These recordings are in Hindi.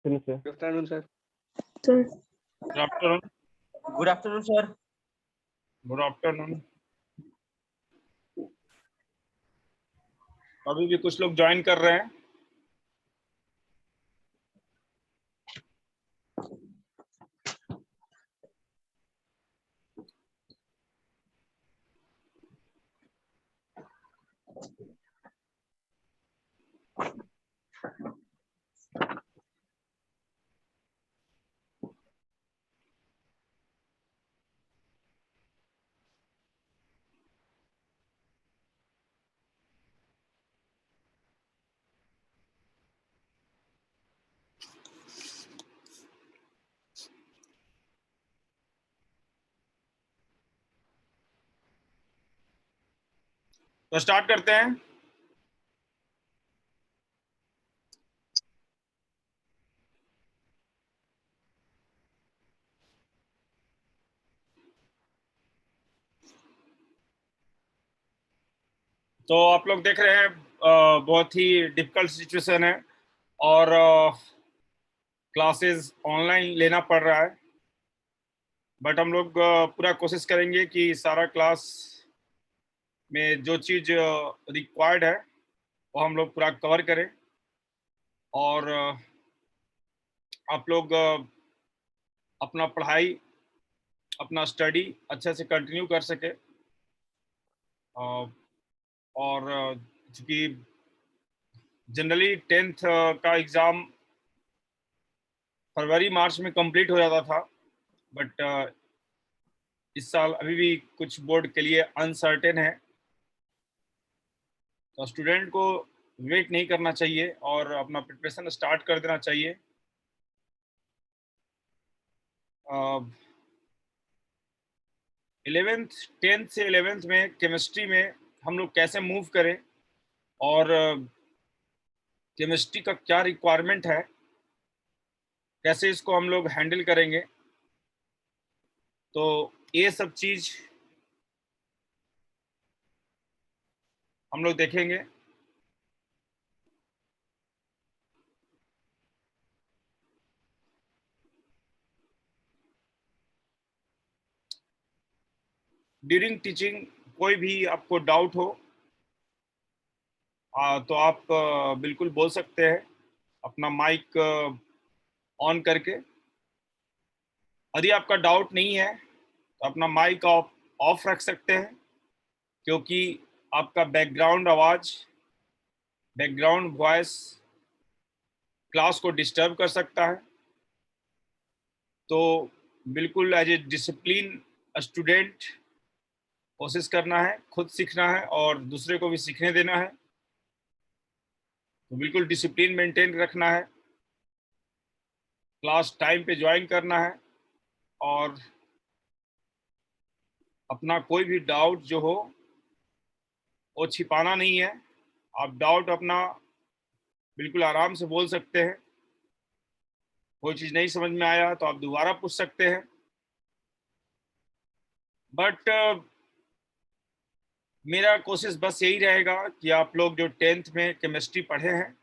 afternoon, sir. Good afternoon, sir. Sir. Good afternoon. Good afternoon, sir. Good afternoon. अभी भी कुछ लोग ज्वाइन कर रहे हैं. तो स्टार्ट करते हैं. तो आप लोग देख रहे हैं बहुत ही डिफिकल्ट सिचुएशन है और क्लासेस ऑनलाइन लेना पड़ रहा है, बट हम लोग पूरा कोशिश करेंगे कि सारा क्लास में जो चीज़ रिक्वायर्ड है वो हम लोग पूरा कवर करें और आप लोग अपना पढ़ाई, अपना स्टडी अच्छे से कंटिन्यू कर सके. और चूँकि जनरली 10th का एग्ज़ाम फरवरी मार्च में कंप्लीट हो जाता था, बट इस साल अभी भी कुछ बोर्ड के लिए अनसर्टेन है. तो स्टूडेंट को वेट नहीं करना चाहिए और अपना प्रिपरेशन स्टार्ट कर देना चाहिए. 10th से 11th में केमिस्ट्री में हम लोग कैसे मूव करें और केमिस्ट्री का क्या रिक्वायरमेंट है, कैसे इसको हम लोग हैंडल करेंगे, तो ये सब चीज़ हम लोग देखेंगे. ड्यूरिंग टीचिंग कोई भी आपको डाउट हो तो आप बिल्कुल बोल सकते हैं अपना माइक ऑन करके. यदि आपका डाउट नहीं है तो अपना माइक ऑफ रख सकते हैं, क्योंकि आपका बैकग्राउंड आवाज़, बैकग्राउंड वॉइस क्लास को डिस्टर्ब कर सकता है. तो बिल्कुल एज ए डिसिप्लिन स्टूडेंट कोशिश करना है, खुद सीखना है और दूसरे को भी सीखने देना है. तो बिल्कुल डिसिप्लिन मेंटेन रखना है, क्लास टाइम पे ज्वाइन करना है और अपना कोई भी डाउट जो हो वो छिपाना नहीं है. आप डाउट अपना बिल्कुल आराम से बोल सकते हैं. कोई चीज़ नहीं समझ में आया तो आप दोबारा पूछ सकते हैं. बट मेरा कोशिश बस यही रहेगा कि आप लोग जो 10th में केमिस्ट्री पढ़े हैं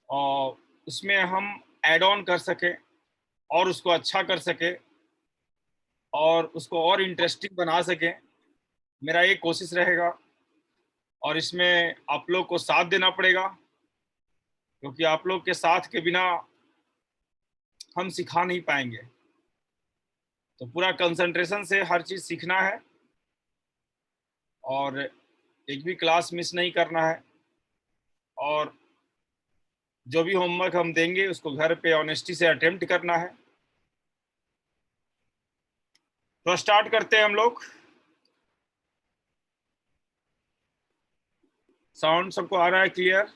और उसमें हम ऐड ऑन कर सकें और उसको अच्छा कर सकें और उसको और इंटरेस्टिंग बना सकें. मेरा ये कोशिश रहेगा और इसमें आप लोग को साथ देना पड़ेगा, क्योंकि आप लोग के साथ के बिना हम सिखा नहीं पाएंगे. तो पूरा कंसंट्रेशन से हर चीज़ सीखना है और एक भी क्लास मिस नहीं करना है और जो भी होमवर्क हम देंगे उसको घर पे ऑनेस्टी से अटेम्प्ट करना है. तो स्टार्ट करते हैं हम लोग. साउंड सबको आ रहा है clear?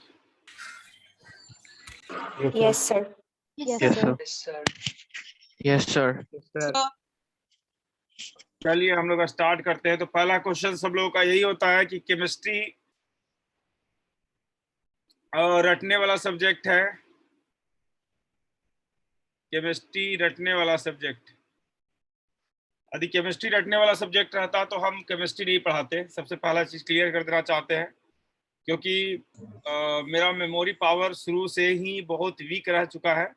Yes, sir. Yes, Yes, sir. sir. Yes, sir. Yes, sir. चलिए हम लोग स्टार्ट करते हैं. तो पहला क्वेश्चन सब लोगों का यही होता है कि केमिस्ट्री रटने वाला सब्जेक्ट है. केमिस्ट्री रटने वाला सब्जेक्ट, यदि केमिस्ट्री रटने वाला सब्जेक्ट रहता तो हम केमिस्ट्री नहीं पढ़ाते. सबसे पहला चीज़ क्लियर कर देना चाहते हैं क्योंकि मेरा मेमोरी पावर शुरू से ही बहुत वीक रह चुका है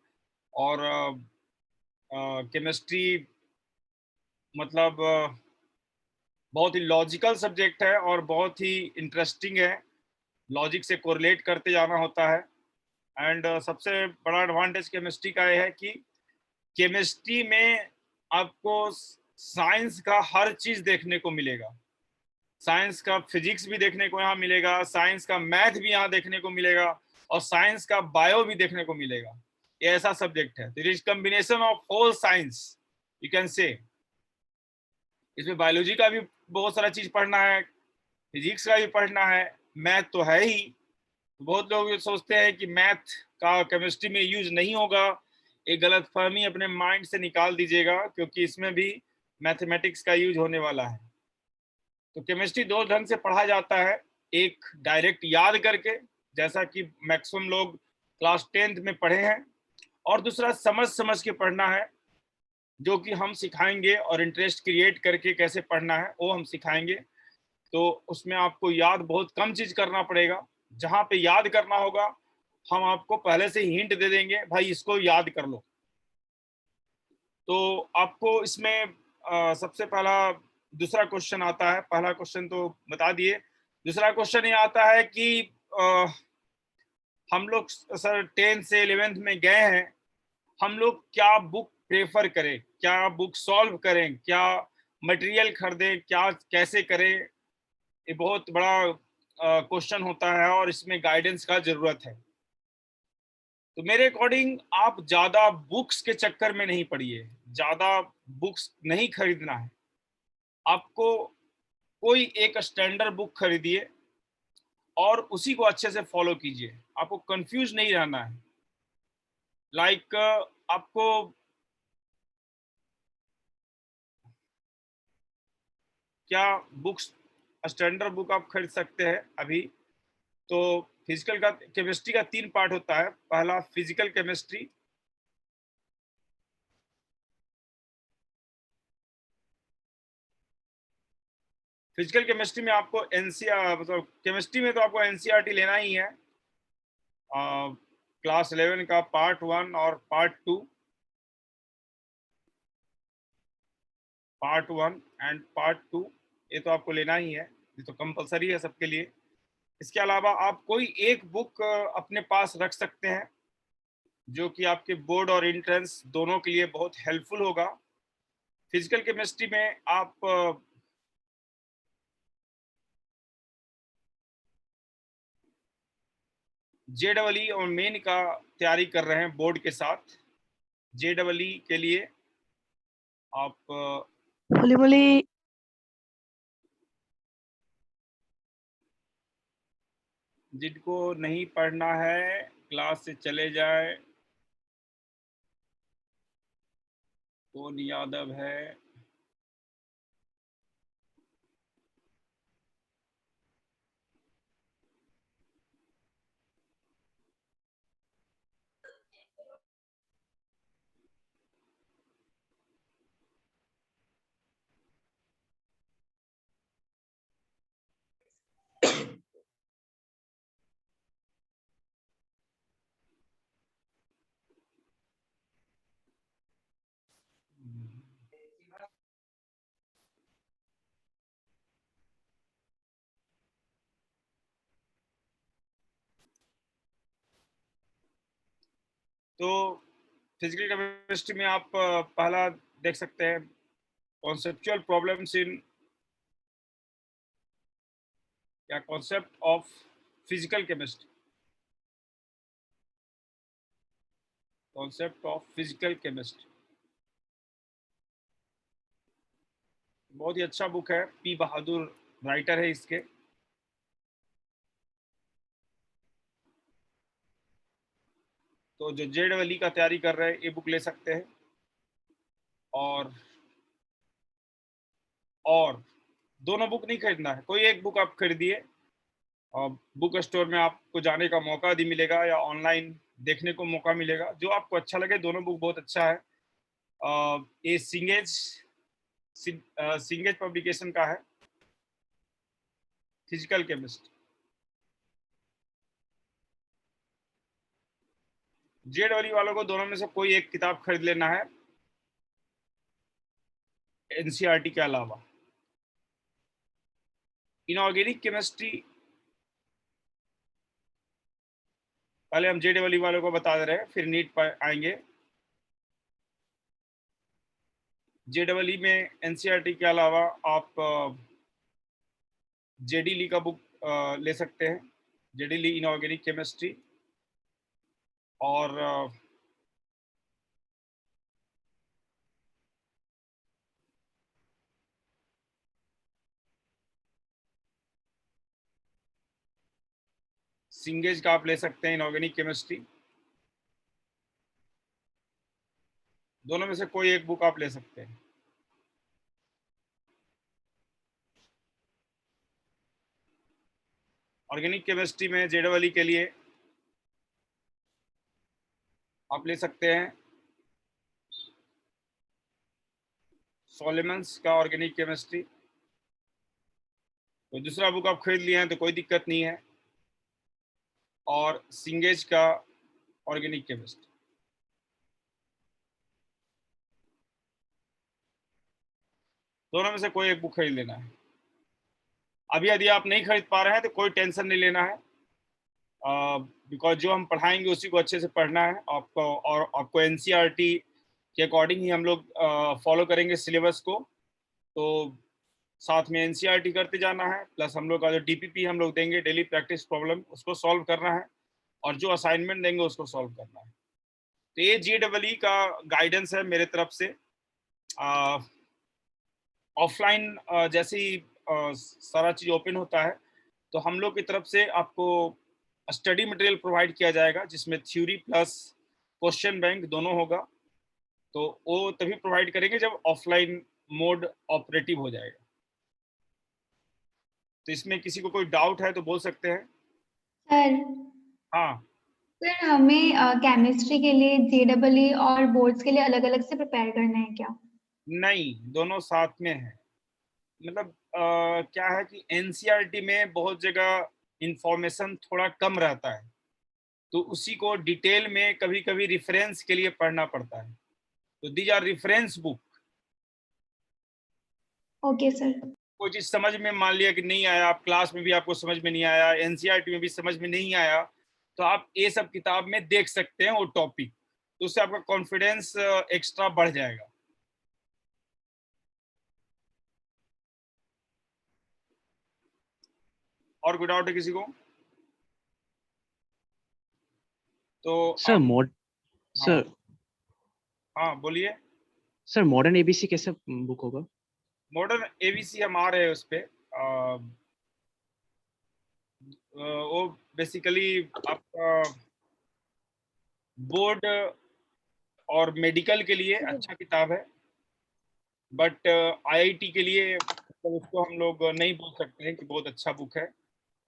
और केमिस्ट्री मतलब बहुत ही लॉजिकल सब्जेक्ट है और बहुत ही इंटरेस्टिंग है। लॉजिक से कोरिलेट करते जाना होता है। एंड सबसे बड़ा एडवांटेज केमिस्ट्री का यह है कि केमिस्ट्री में आपको साइंस का हर चीज देखने को मिलेगा। साइंस का फिजिक्स भी देखने को यहाँ मिलेगा, साइंस का मैथ भी यहाँ देखने को मिलेगा और साइंस का बायो भी देखने को मिलेगा। ये ऐसा सब्जेक्ट है, it is combination of whole science you can say. इसमें बायोलॉजी का भी बहुत सारा चीज पढ़ना है, फिजिक्स का भी पढ़ना है, मैथ तो है ही। बहुत लोग ये सोचते हैं कि मैथ का केमिस्ट्री में यूज नहीं होगा। एक गलत फहमी अपने माइंड से निकाल दीजिएगा, क्योंकि इसमें भी मैथमेटिक्स का यूज होने वाला है। तो केमिस्ट्री दो ढंग से पढ़ा जाता है, एक डायरेक्ट याद करके, जैसा कि मैक्सिमम लोग क्लास 10th में पढ़े हैं, और दूसरा समझ समझ के पढ़ना है, जो कि हम सिखाएंगे, और इंटरेस्ट क्रिएट करके कैसे पढ़ना है वो हम सिखाएंगे। तो उसमें आपको याद बहुत कम चीज करना पड़ेगा। जहाँ पे याद करना होगा हम आपको पहले से ही हिंट दे देंगे, भाई इसको याद कर लो। तो आपको इसमें सबसे पहला दूसरा क्वेश्चन आता है। पहला क्वेश्चन तो बता दिए। दूसरा क्वेश्चन ये आता है कि हम लोग सर 10th से 11th में गए हैं, हम लोग क्या बुक प्रेफर करें, क्या बुक सॉल्व करें, क्या मटेरियल खरीदें, क्या कैसे करें। ये बहुत बड़ा क्वेश्चन होता है और इसमें गाइडेंस का जरूरत है। तो मेरे अकॉर्डिंग आप ज्यादा बुक्स के चक्कर में नहीं पड़िए, ज्यादा बुक्स नहीं खरीदना है आपको। कोई एक स्टैंडर्ड बुक खरीदिए और उसी को अच्छे से फॉलो कीजिए, आपको कंफ्यूज नहीं रहना है। लाइक आपको क्या बुक्स स्टैंडर्ड बुक आप खरीद सकते हैं अभी। तो फिजिकल का केमिस्ट्री का 3 पार्ट होता है। पहला फिजिकल केमिस्ट्री, फिजिकल केमिस्ट्री में आपको एनसीआर मतलब केमिस्ट्री में तो आपको एनसीईआरटी लेना ही है। क्लास 11 का पार्ट 1 और पार्ट 2, पार्ट 1 एंड पार्ट 2 ये तो आपको लेना ही है, ये तो कंपलसरी है सबके लिए। इसके अलावा आप कोई एक बुक अपने पास रख सकते हैं, जो कि आपके बोर्ड और एंट्रेंस दोनों के लिए बहुत हेल्पफुल होगा। फिजिकल केमिस्ट्री में आप JEE और मेन का तैयारी कर रहे हैं बोर्ड के साथ। JEE के लिए आप जिनको नहीं पढ़ना है क्लास से चले जाए। कौन यादव है? तो फिजिकल केमिस्ट्री में आप पहला देख सकते हैं कॉन्सेप्चुअल प्रॉब्लम्स इन या concept of physical chemistry, concept of physical chemistry बहुत ही अच्छा बुक है। पी बहादुर राइटर है इसके। तो जो JEE का तैयारी कर रहे हैं ये बुक ले सकते हैं। और दोनों बुक नहीं खरीदना है, कोई एक बुक आप खरीदिए। बुक स्टोर में आपको जाने का मौका भी मिलेगा या ऑनलाइन देखने को मौका मिलेगा, जो आपको अच्छा लगे। दोनों बुक बहुत अच्छा है। ये सिंगेज पब्लिकेशन का है फिजिकल केमिस्ट्री। जेडब्ल्यू वालों को दोनों में से कोई एक किताब खरीद लेना है एनसीईआरटी के अलावा। इनऑर्गेनिक केमिस्ट्री पहले हम जेडब्ल्यू वालों को बता दे रहे हैं, फिर नीट पर आएंगे। जेडब्ल्यू में एनसीईआरटी के अलावा आप जेडी ली का बुक ले सकते हैं, जेडी ली इनऑर्गेनिक केमिस्ट्री। और सिंगेज का आप ले सकते हैं इनऑर्गेनिक केमिस्ट्री। दोनों में से कोई एक बुक आप ले सकते हैं। ऑर्गेनिक केमिस्ट्री में जेडब्ल्यू के लिए आप ले सकते हैं सॉलोमन्स का ऑर्गेनिक केमिस्ट्री। तो दूसरा बुक आप खरीद लिए हैं तो कोई दिक्कत नहीं है। और सिंगेज का ऑर्गेनिक केमिस्ट्री। दोनों में से कोई एक बुक खरीद लेना है। अभी यदि आप नहीं खरीद पा रहे हैं तो कोई टेंशन नहीं लेना है, बिकॉज जो हम पढ़ाएंगे उसी को अच्छे से पढ़ना है आपको। और आपको एनसीईआरटी के अकॉर्डिंग ही हम लोग फॉलो करेंगे सिलेबस को। तो साथ में एनसीईआरटी करते जाना है, प्लस हम लोग का जो डीपीपी हम लोग देंगे डेली प्रैक्टिस प्रॉब्लम, उसको सॉल्व करना है। और जो असाइनमेंट देंगे उसको सॉल्व करना है। तो ये जेडब्ल्यू का गाइडेंस है मेरे तरफ से। ऑफलाइन जैसे ही सारा चीज़ ओपन होता है तो हम लोग की तरफ से आपको स्टडी मटेरियल प्रोवाइड किया जाएगा, जिसमें थ्योरी प्लस क्वेश्चन बैंक दोनों होगा। तो वो तभी प्रोवाइड करेंगे जब ऑफलाइन मोड ऑपरेटिव हो जाएगा। तो इसमें किसी को कोई डाउट है तो बोल सकते हैं। सर हाँ सर हमें केमिस्ट्री के लिए जेडब्ल्यू और बोर्ड्स के लिए अलग अलग से प्रिपेयर करना है क्या? नहीं, दोनों साथ में है। मतलब क्या है कि एनसीईआरटी में बहुत जगह इंफॉर्मेशन थोड़ा कम रहता है, तो उसी को डिटेल में कभी कभी रेफरेंस के लिए पढ़ना पड़ता है। तो these are reference book. Okay sir. कोई चीज समझ में मान लिया कि नहीं आया, आप क्लास में भी आपको समझ में नहीं आया, एनसीईआरटी में भी समझ में नहीं आया, तो आप ये सब किताब में देख सकते हैं वो टॉपिक। तो उससे आपका कॉन्फिडेंस एक्स्ट्रा बढ़ जाएगा। और कोई डाउट है किसी को? तो सर सर हाँ बोलिए। सर मॉडर्न एबीसी कैसा बुक होगा? मॉडर्न एबीसी हम आ रहे हैं उस पे। वो बेसिकली आपका बोर्ड और मेडिकल के लिए अच्छा किताब है, बट आईआईटी के लिए मतलब उसको हम लोग नहीं बोल सकते हैं कि बहुत अच्छा बुक है।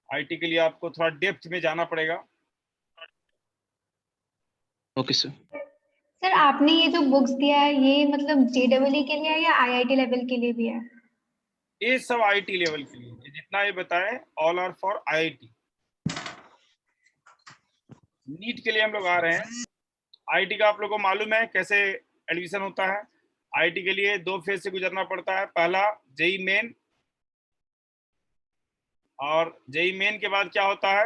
आईआईटी के लिए आपको थोड़ा डेप्थ में जाना पड़ेगा। Okay sir. सर आपने ये जो बुक्स दिया है ये मतलब जेडब्ल्यू के लिए है या आईआईटी लेवल के लिए भी है? ये सब आईआईटी लेवल के लिए, ये जितना ये बताएं all are for IIT. NEET के लिए हम लोग आ रहे हैं। आईआईटी का आप लोगों को मालूम है कैसे एडमिशन होता है। आईआईटी के लिए 2 फेज से गुजरना पड़ता है। पहला जेई मेन, और जेई मेन के बाद क्या होता है,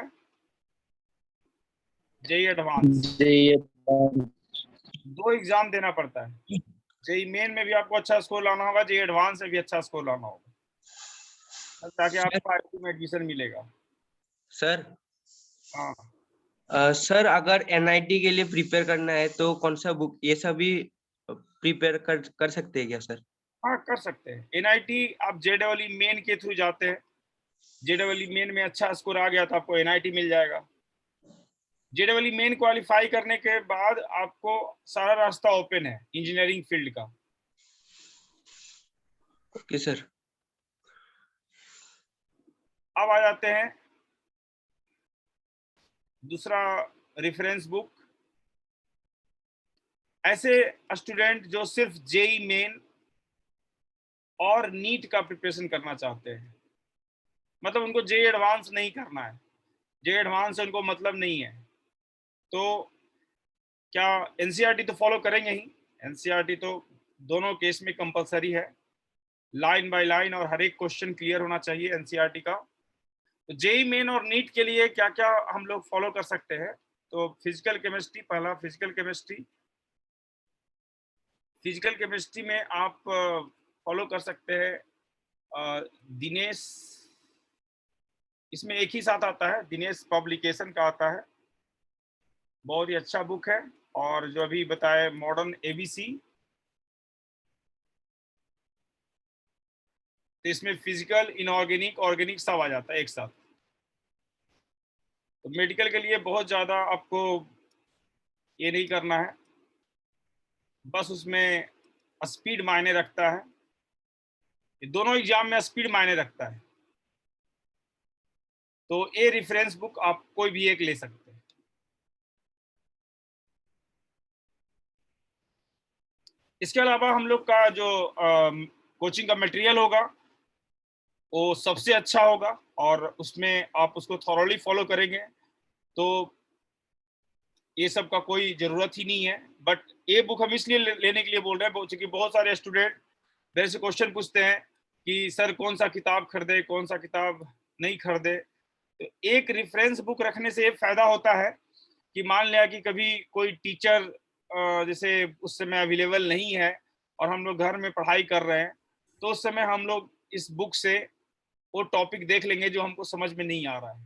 जेई एडवांस। 2 एग्जाम देना पड़ता है। जेई मेन में भी आपको अच्छा स्कोर लाना होगा, जेई एडवांस में भी अच्छा स्कोर लाना होगा, ताकि आपको आईआईटी में एडमिशन मिलेगा। सर हाँ सर अगर एनआईटी के लिए प्रिपेयर करना है तो कौन सा बुक ये सभी प्रिपेयर कर सकते हैं क्या सर? हाँ कर सकते हैं। एनआईटी आप जेडब्ल्यू मेन के थ्रू जाते हैं। जेडब्ल्यू मेन में अच्छा स्कोर आ गया तो आपको एनआईटी मिल जाएगा। जेडब्ल्यू मेन क्वालिफाई करने के बाद आपको सारा रास्ता ओपन है इंजीनियरिंग फील्ड का। Okay sir. अब आ जाते हैं दूसरा रेफरेंस बुक। ऐसे स्टूडेंट जो सिर्फ जेई मेन और नीट का प्रिपरेशन करना चाहते हैं, मतलब उनको जेई एडवांस नहीं करना है, जेई एडवांस से उनको मतलब नहीं है, तो क्या एनसीईआरटी तो फॉलो करेंगे ही, एनसीईआरटी तो दोनों केस में कंपलसरी है, लाइन बाय लाइन, और हर एक क्वेश्चन क्लियर होना चाहिए एनसीईआरटी का। तो जेई मेन और नीट के लिए क्या क्या हम लोग फॉलो कर सकते हैं? तो फिजिकल केमिस्ट्री, पहला फिजिकल केमिस्ट्री। फिजिकल केमिस्ट्री में आप फॉलो कर सकते हैं दिनेश, इसमें एक ही साथ आता है, दिनेश पब्लिकेशन का आता है, बहुत ही अच्छा बुक है। और जो अभी बताए मॉडर्न एबीसी, तो इसमें फिजिकल, इनऑर्गेनिक, ऑर्गेनिक सब आ जाता है एक साथ। तो मेडिकल के लिए बहुत ज़्यादा आपको ये नहीं करना है, बस उसमें स्पीड मायने रखता है, ये दोनों एग्जाम में स्पीड मायने रखता है। तो ये रेफरेंस बुक आप कोई भी एक ले सकते हैं। इसके अलावा हम लोग का जो कोचिंग का मटेरियल होगा वो सबसे अच्छा होगा, और उसमें आप उसको थॉरोली फॉलो करेंगे तो ये सब का कोई ज़रूरत ही नहीं है। बट ये बुक हम इसलिए लेने के लिए बोल रहे हैं क्योंकि बहुत सारे स्टूडेंट मेरे से क्वेश्चन पूछते हैं कि सर कौन सा किताब खरीदे, कौन सा किताब नहीं खरीदे। तो एक रेफरेंस बुक रखने से ये फायदा होता है कि मान लिया कि कभी कोई टीचर जैसे उस समय अवेलेबल नहीं है और हम लोग घर में पढ़ाई कर रहे हैं, तो उस समय हम लोग इस बुक से वो टॉपिक देख लेंगे जो हमको समझ में नहीं आ रहा है,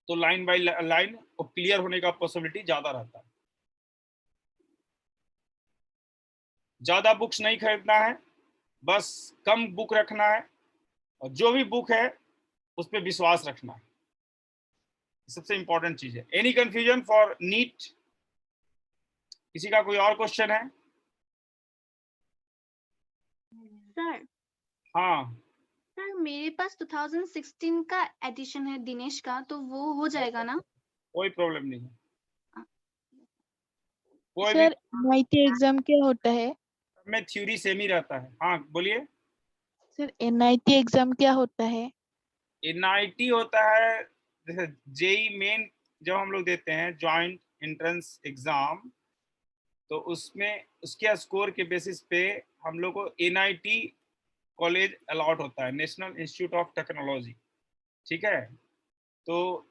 तो लाइन बाय लाइन वो क्लियर होने का पॉसिबिलिटी ज़्यादा रहता है। ज़्यादा बुक्स नहीं खरीदना है, बस कम बुक रखना है, और जो भी बुक है उस पर विश्वास रखना है, सबसे इंपॉर्टेंट चीज है। Any confusion for NEET? किसी का कोई और क्वेश्चन है? सर हाँ, सर मेरे पास 2016 का एडिशन है दिनेश का, तो वो हो जाएगा ना? कोई प्रॉब्लम नहीं है। कोई भी सर एनआईटी एग्जाम क्या होता है? में थ्योरी सेम ही रहता है। हाँ बोलिए। सर एनआईटी एग्जाम क्या होता है? एनआईटी होता है जैसे जेई मेन जब हम लोग देते हैं जॉइंट एंट्रेंस एग्जाम, तो उसमें उसके स्कोर के बेसिस पे हम लोग को एनआईटी कॉलेज अलॉट होता है, नेशनल इंस्टीट्यूट ऑफ टेक्नोलॉजी। ठीक है, तो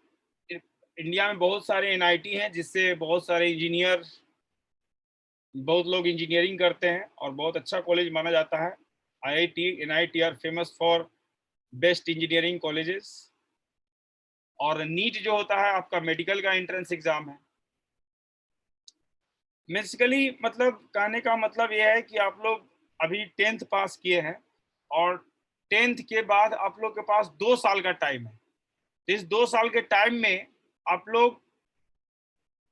इंडिया में बहुत सारे एनआईटी हैं जिससे बहुत सारे इंजीनियर, बहुत लोग इंजीनियरिंग करते हैं और बहुत अच्छा कॉलेज माना जाता है। IIT, NIT are famous for best engineering colleges. और नीट जो होता है आपका मेडिकल का एंट्रेंस एग्जाम है। बेसिकली मतलब कहने का मतलब यह है कि आप लोग अभी 10th पास किए हैं और 10th के बाद आप लोग के पास 2 साल का टाइम है। इस 2 साल के टाइम में आप लोग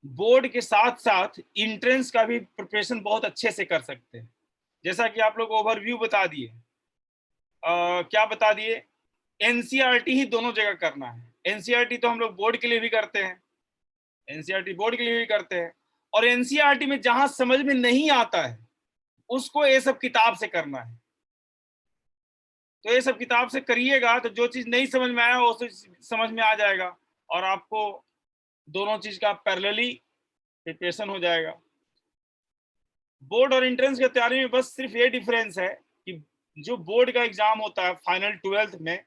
बोर्ड के साथ साथ इंट्रेंस का भी प्रिपरेशन बहुत अच्छे से कर सकते हैं। जैसा कि आप लोग ओवरव्यू बता दिए, क्या बता दिए, एनसीईआरटी ही दोनों जगह करना है। एनसीईआरटी तो हम लोग बोर्ड के लिए भी करते हैं, एनसीईआरटी बोर्ड के लिए भी करते हैं, और एनसीईआरटी में जहां समझ में नहीं आता है उसको ये सब किताब से करना है। तो ये सब किताब से करिएगा तो जो चीज नहीं समझ में आया वो समझ में आ जाएगा, और आपको दोनों चीज का पैरेलली प्रिपरेशन हो जाएगा। बोर्ड और एंट्रेंस की तैयारी में बस सिर्फ ये डिफरेंस है कि जो बोर्ड का एग्जाम होता है फाइनल 12th में,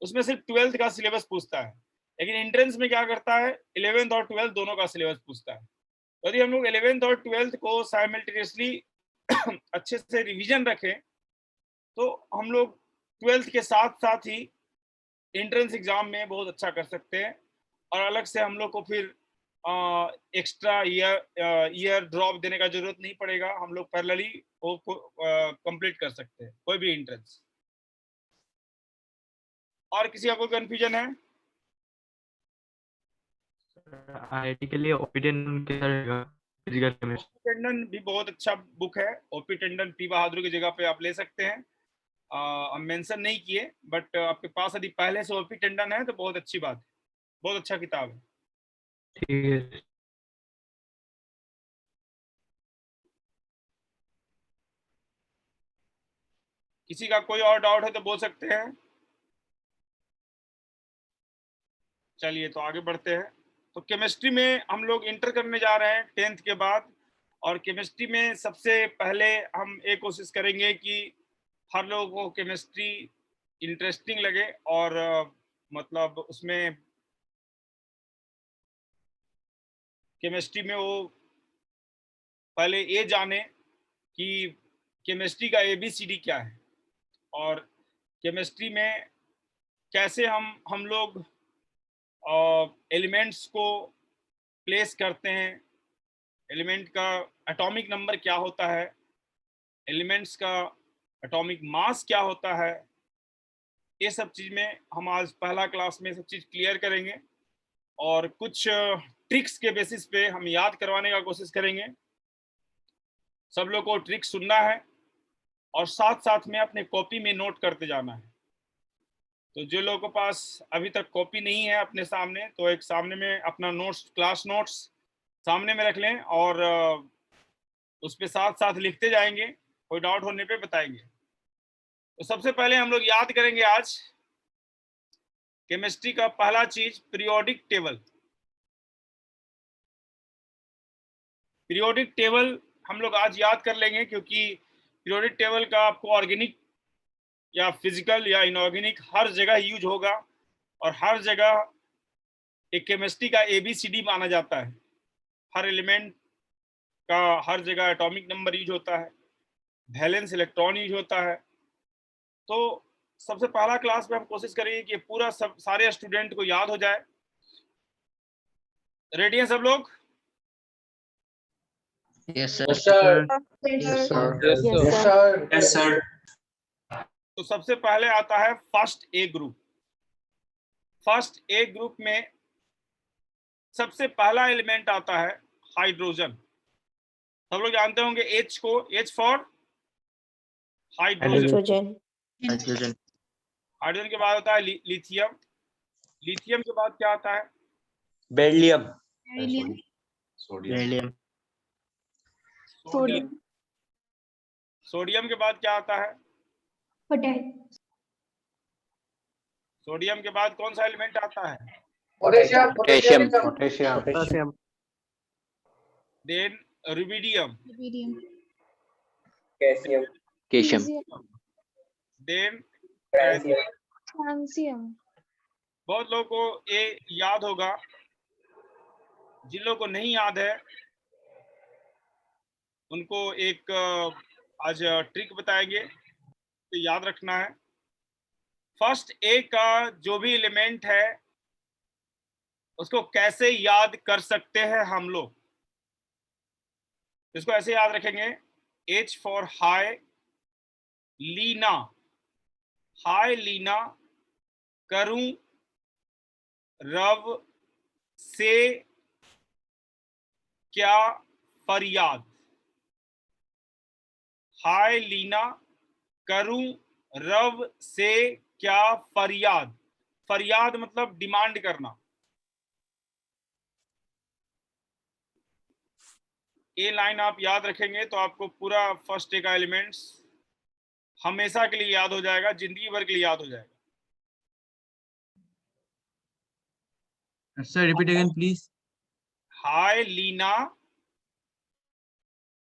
उसमें सिर्फ 12th का सिलेबस पूछता है, लेकिन एंट्रेंस में क्या करता है 11th और 12th दोनों का सिलेबस पूछता है। यदि हम लोग 11th और 12th को साइमल्टेनियसली अच्छे से रिवीजन रखें तो हम लोग 12th के साथ साथ ही एंट्रेंस एग्जाम में बहुत अच्छा कर सकते हैं, और अलग से हम लोग को फिर एक्स्ट्रा ईयर ड्रॉप देने का जरूरत नहीं पड़ेगा। हम लोग पैरेलली वो कंप्लीट कर सकते हैं कोई भी एंट्रेंस। और किसी का कोई कंफ्यूजन है? आईआईटी के लिए ओपी टंडन कैसा रहेगा? फिजिकल केमिस्ट्री ओपी टंडन भी बहुत अच्छा बुक है। ओपी टंडन पी बहादुर की जगह पे आप ले सकते हैं। हम मेंशन नहीं किए, बट आपके पास यदि पहले से ओपी टंडन है तो बहुत अच्छी बात है, बहुत अच्छा किताब है। ठीक है। किसी का कोई और डाउट है तो बोल सकते हैं। चलिए तो आगे बढ़ते हैं। तो केमिस्ट्री में हम लोग इंटर करने जा रहे हैं 10th के बाद, और केमिस्ट्री में सबसे पहले हम एक कोशिश करेंगे कि हर लोगों को केमिस्ट्री इंटरेस्टिंग लगे और मतलब उसमें केमिस्ट्री में वो पहले ये जाने कि केमिस्ट्री का ABCD क्या है, और केमिस्ट्री में कैसे हम लोग एलिमेंट्स को प्लेस करते हैं, एलिमेंट का एटॉमिक नंबर क्या होता है, एलिमेंट्स का एटॉमिक मास क्या होता है, ये सब चीज़ में हम आज पहला क्लास में सब चीज़ क्लियर करेंगे, और कुछ ट्रिक्स के बेसिस पे हम याद करवाने का कोशिश करेंगे। सब लोग को ट्रिक सुनना है और साथ साथ में अपने कॉपी में नोट करते जाना है। तो जो लोगों के पास अभी तक कॉपी नहीं है अपने सामने, तो एक सामने में अपना नोट्स, क्लास नोट्स सामने में रख लें और उस पे साथ साथ लिखते जाएंगे, कोई डाउट होने पे बताएंगे। तो सबसे पहले हम लोग याद करेंगे आज केमिस्ट्री का पहला चीज पीरियोडिक टेबल। पीरियोडिक टेबल हम लोग आज याद कर लेंगे, क्योंकि पीरियोडिक टेबल का आपको ऑर्गेनिक या फिजिकल या इनऑर्गेनिक हर जगह यूज होगा, और हर जगह एक केमिस्ट्री का ABCD माना जाता है। हर एलिमेंट का हर जगह एटॉमिक नंबर यूज होता है, वैलेंस इलेक्ट्रॉन यूज होता है। तो सबसे पहला क्लास में हम कोशिश करेंगे कि पूरा सब सारे स्टूडेंट को याद हो जाए। रेडी हैं सब लोग? Yes Yes, sir. sir. Yes sir. तो सबसे पहले आता है first A group. First A group में सबसे पहला एलिमेंट आता है हाइड्रोजन। सब लोग जानते होंगे H को, H for hydrogen. Hydrogen. Hydrogen के बाद आता है लिथियम। लिथियम के बाद क्या आता है? बेरिलियम। बेरिलियम। सोडियम। सोडियम के बाद क्या आता है? पोटेशियम। सोडियम के बाद कौन सा एलिमेंट आता है? Potassium. Then rubidium. Calcium. Then francium. बहुत लोगों को ये याद होगा, जिन लोगों को नहीं याद है उनको एक आज ट्रिक बताएंगे, तो याद रखना है। फर्स्ट A का जो भी एलिमेंट है उसको कैसे याद कर सकते हैं हम लोग? इसको ऐसे याद रखेंगे, H फॉर हाई लीना। हाई लीना करूं रव से क्या फरियाद। हाय लीना करूं रव से क्या फरियाद। फरियाद मतलब डिमांड करना। ये लाइन आप याद रखेंगे तो आपको पूरा फर्स्ट A का एलिमेंट्स हमेशा के लिए याद हो जाएगा, जिंदगी भर के लिए याद हो जाएगा। Sir repeat again please. Hi Leena,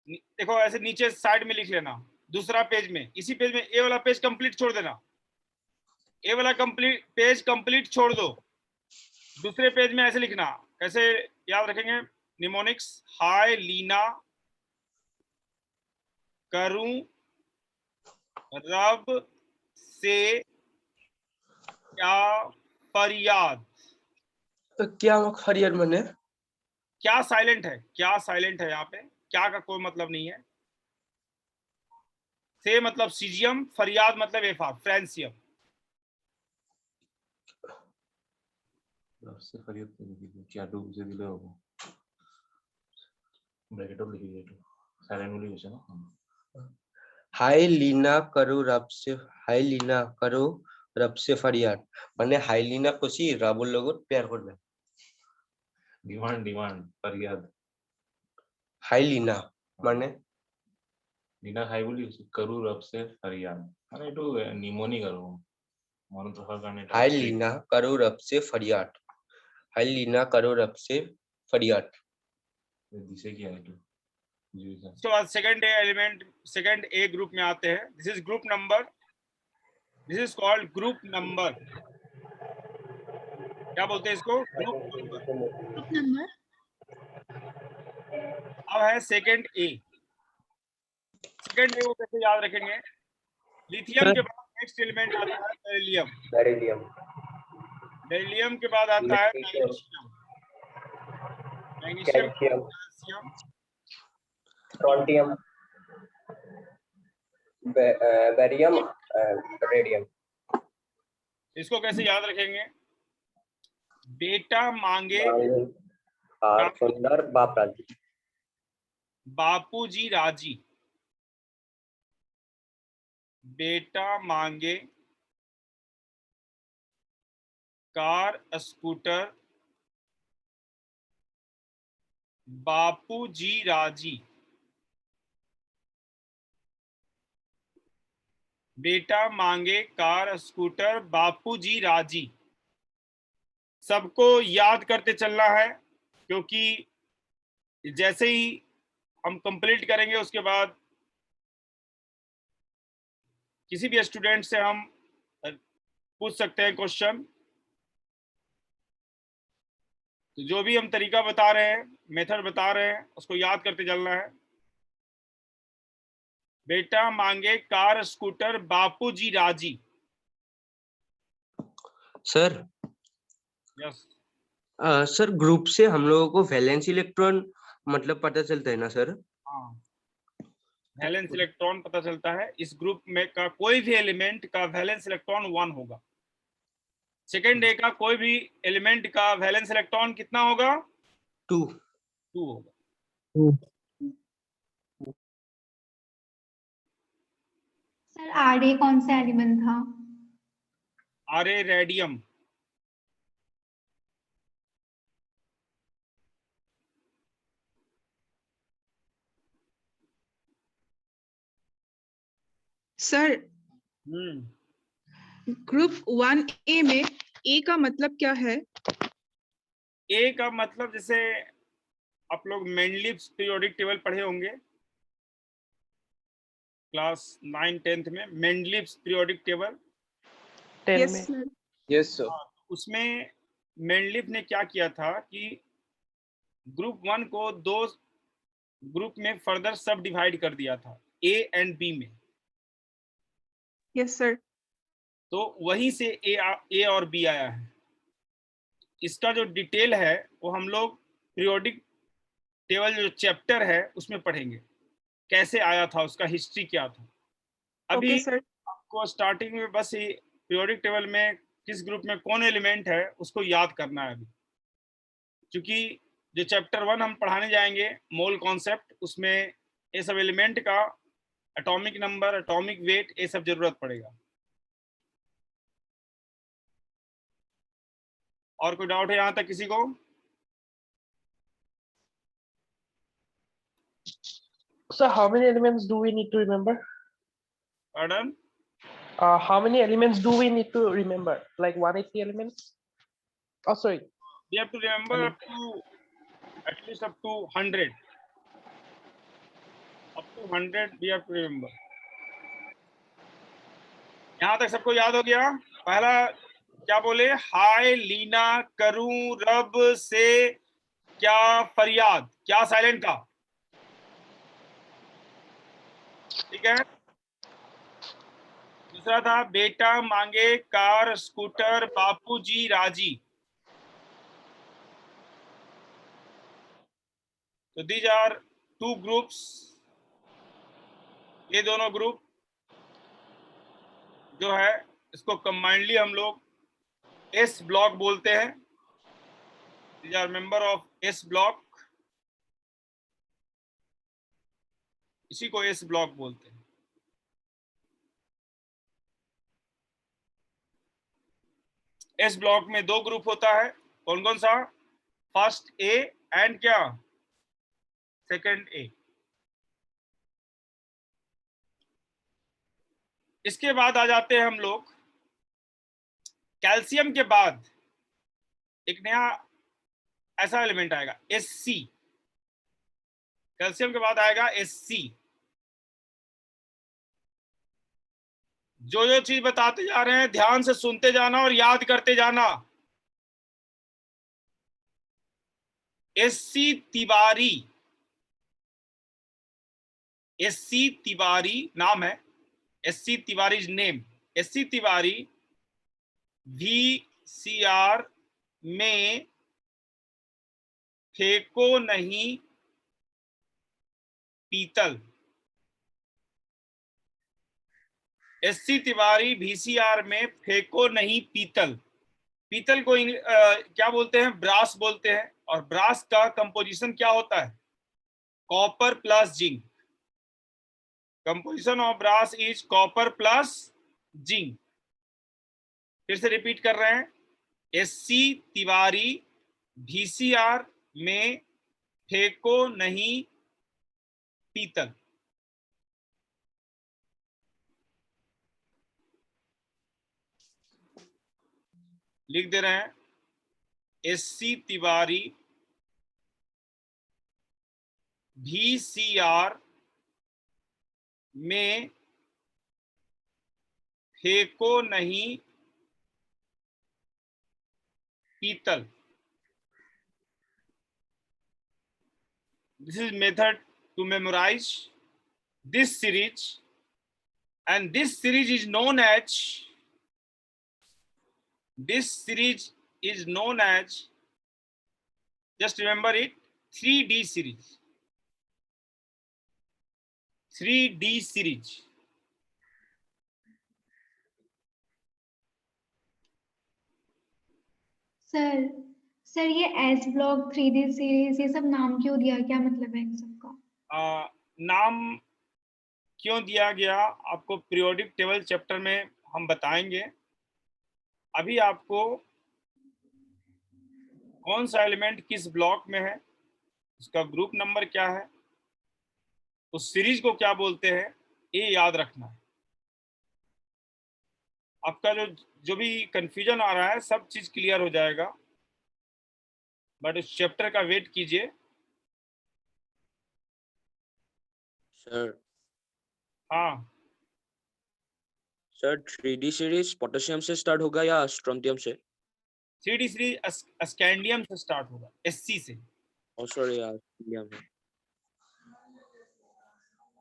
देखो ऐसे नीचे साइड में लिख लेना, दूसरा पेज में, इसी पेज में ए वाला पेज कंप्लीट छोड़ देना, ए वाला पेज कंप्लीट छोड़ दो, दूसरे पेज में ऐसे लिखना। कैसे याद रखेंगे निमोनिक्स? हाय लीना करूं रब से क्या फरियाद। तो क्या फरियाद मने? क्या साइलेंट है, क्या साइलेंट है यहाँ पे, क्या का कोई मतलब नहीं है। से मतलब सीजियम, फरियाद मतलब एफा, फ्रांसियम। हाय लीना करो रब से, हाय लीना करो रब से फरियाद মানে হাই লিনা খুশি রাবুল লগত প্যার করবে। ডিমান্ড ফরিয়াদ। হাই লিনা মানে লিনা হাই বলি করু রব সে ফরিয়াদ, মানে একটু নিমোনি করো মনে তো হওয়ার কারণে। হাই লিনা করো রব সে ফরিয়াদ, हाइलिना करो रब से फरियाद। दिशा की है तो जी सर। उसके बाद सेकंड ए एलिमेंट, सेकंड ए ग्रुप में आते हैं। This is group number, this is called group number. क्या बोलते हैं इसको? Group number. Group number. अब है सेकंड ए। सेकंड ए को कैसे याद रखेंगे? लिथियम के बाद नेक्स्ट एलिमेंट आता है बेरिलियम। बेरिलियम, बेरिलियम के बाद आता है magnesium. Magnesium, calcium, calcium, strontium, barium, radium. इसको कैसे याद रखेंगे? बेटा मांगे और सुंदर बाप राजी। बापूजी राजी। बेटा मांगे कार स्कूटर बापूजी राजी। बेटा मांगे कार स्कूटर बापूजी राजी। सबको याद करते चलना है, क्योंकि जैसे ही हम कंप्लीट करेंगे उसके बाद किसी भी स्टूडेंट से हम पूछ सकते हैं क्वेश्चन। तो जो भी हम तरीका बता रहे हैं, मेथड बता रहे हैं, उसको याद करते चलना है। बेटा मांगे कार स्कूटर बापूजी राजी। Sir yes. सर ग्रुप से हम लोगों को वैलेंस इलेक्ट्रॉन मतलब पता चलता है ना सर? हाँ, वैलेंस इलेक्ट्रॉन पता चलता है। इस ग्रुप में का कोई भी एलिमेंट का वैलेंस इलेक्ट्रॉन 1 होगा। सेकेंड ए का कोई भी एलिमेंट का वैलेंस इलेक्ट्रॉन कितना होगा? 2 होगा। सर आरए कौन सा एलिमेंट था? आरे रेडियम। सर ग्रुप 1A में ए का मतलब क्या है? ए का मतलब, जैसे आप लोग मेंडलीव्स पीरियोडिक टेबल पढ़े होंगे क्लास 9 10th में, Mendeleev's periodic table. Yes sir. Yes sir. उसमें मेंडलीव ने क्या किया था कि ग्रुप 1 को 2 ग्रुप में फर्दर सब डिवाइड कर दिया था, ए एंड बी में। Yes sir. तो वहीं से ए और बी आया है। इसका जो डिटेल है वो हम लोग पीरियोडिक टेबल जो चैप्टर है उसमें पढ़ेंगे, कैसे आया था, उसका हिस्ट्री क्या था। अभी सर। आपको स्टार्टिंग में बस ये पीरियोडिक टेबल में किस ग्रुप में कौन एलिमेंट है उसको याद करना है अभी, क्योंकि जो चैप्टर 1 हम पढ़ाने जाएंगे मोल कॉन्सेप्ट, उसमें ये सब एलिमेंट का एटॉमिक नंबर, एटॉमिक वेट, ये सब जरूरत पड़ेगा। और कोई डाउट है यहाँ तक किसी को? So how many elements do we need to remember? Pardon? How many elements do we need to remember? Like 180 elements? Oh, sorry. We have to remember up to at least up to 100. Up to 100 we have to remember. यहाँ तक सबको याद हो गया? पहला क्या बोले? हाय लीना करूं रब से क्या फरियाद, क्या साइलेंट का? ठीक है। दूसरा था बेटा मांगे कार स्कूटर बापूजी राजी। तो दीज आर 2 ग्रुप्स। ये दोनों ग्रुप जो है इसको कंबाइंडली हम लोग एस ब्लॉक बोलते हैं। These are member of S block, इसी को एस ब्लॉक बोलते हैं। एस ब्लॉक में 2 ग्रुप होता है, कौन कौन सा? फर्स्ट ए एंड क्या? सेकंड ए। इसके बाद आ जाते हैं हम लोग कैल्शियम के बाद एक नया ऐसा एलिमेंट आएगा Sc, कैल्शियम के बाद आएगा Sc। जो चीज बताते जा रहे हैं ध्यान से सुनते जाना और याद करते जाना। Sc तिवारी, Sc तिवारी नाम है, Sc Tiwari is name. Sc Tiwari VCR में फेंको नहीं पीतल। Sc तिवारी VCR में फेंको नहीं पीतल। पीतल को क्या बोलते हैं? ब्रास बोलते हैं। और ब्रास का कंपोजिशन क्या होता है? Copper plus zinc. Composition of brass is copper plus zinc. फिर से रिपीट कर रहे हैं, Sc तिवारी VCR में फेंको नहीं पीतल। लिख दे रहे हैं, Sc तिवारी VCR में फेंको नहीं पीतल। This is method to memorize this series, and this series is known as just remember it, 3D series. 3D series. Sir ये एस ब्लॉक 3D सीरीज ये सब नाम क्यों दिया, क्या मतलब है इन सबका? नाम क्यों दिया गया आपको पीरियोडिक टेबल चैप्टर में हम बताएंगे। अभी आपको कौन सा एलिमेंट किस ब्लॉक में है, उसका ग्रुप नंबर क्या है, उस सीरीज को क्या बोलते हैं, ये याद रखना है। आपका जो भी कंफ्यूजन आ रहा है सब चीज क्लियर हो जाएगा, बट उस चैप्टर का वेट कीजिए। सर हाँ सर 3D सीरीज पोटेशियम से स्टार्ट होगा या स्ट्रोंथियम से? 3D सीरीज स्कैंडियम से स्टार्ट होगा, Sc से। ओ सॉरी यार, स्कैंडियम है।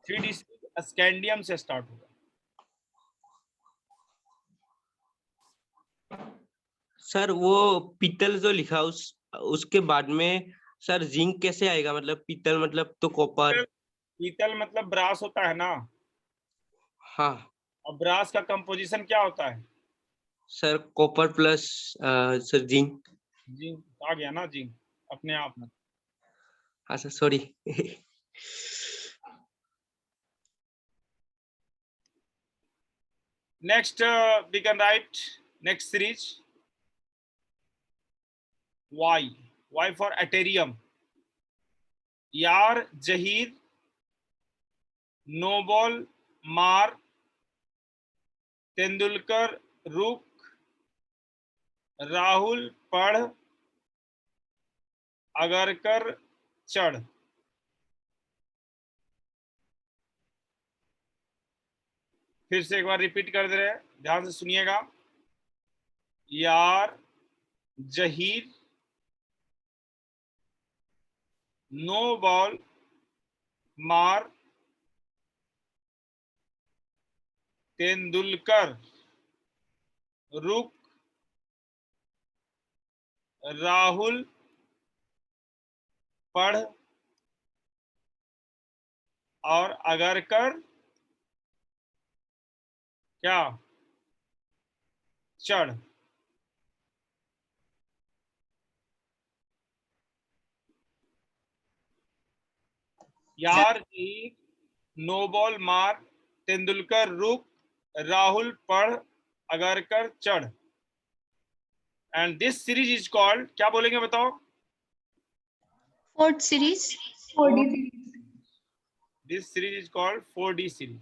3D सीरीज स्कैंडियम से स्टार्ट होगा। सर वो पीतल जो लिखा उसके बाद में सर जिंक कैसे आएगा? मतलब पीतल मतलब तो कॉपर। पीतल मतलब ब्रास होता है ना। हाँ और ब्रास का कंपोजिशन क्या होता है? Sir copper plus sir zinc. Zinc आ गया ना, जिंक अपने आप में। हाँ sir sorry. Next, we can write next series Y. Y for Aterium. यार जहीर, नोबल, मार, तेंदुलकर, रुक, राहुल, पढ़, अगरकर, चढ़। फिर से एक बार रिपीट कर दे रहे हैं, ध्यान से सुनिएगा। यार जहीर, नो बॉल, मार, तेंदुलकर, रुक, राहुल, पढ़, और अगरकर क्या? चढ़। यार जहीर, नो बॉल, मार, तेंदुलकर, रुक, राहुल, पढ़, अगरकर, चढ़। And this series is called, क्या बोलेंगे बताओ? Fourth series. 4D series. This series is called 4D series.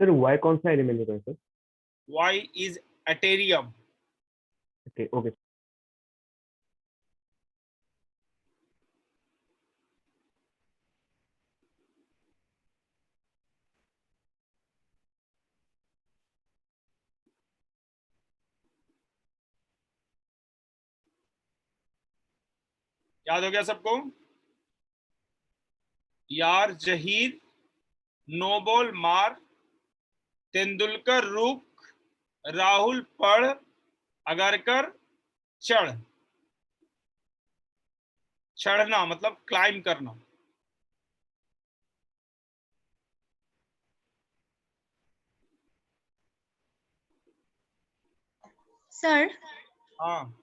Sir y कौन सा एलिमेंट होता है sir? Y is एटेरियम। Okay, okay. याद हो गया सबको? यार जहीर, नोबल मार, तेंदुलकर रुक, राहुल पढ़, अगरकर चढ़। चढ़ना मतलब क्लाइम करना। Sir, हाँ,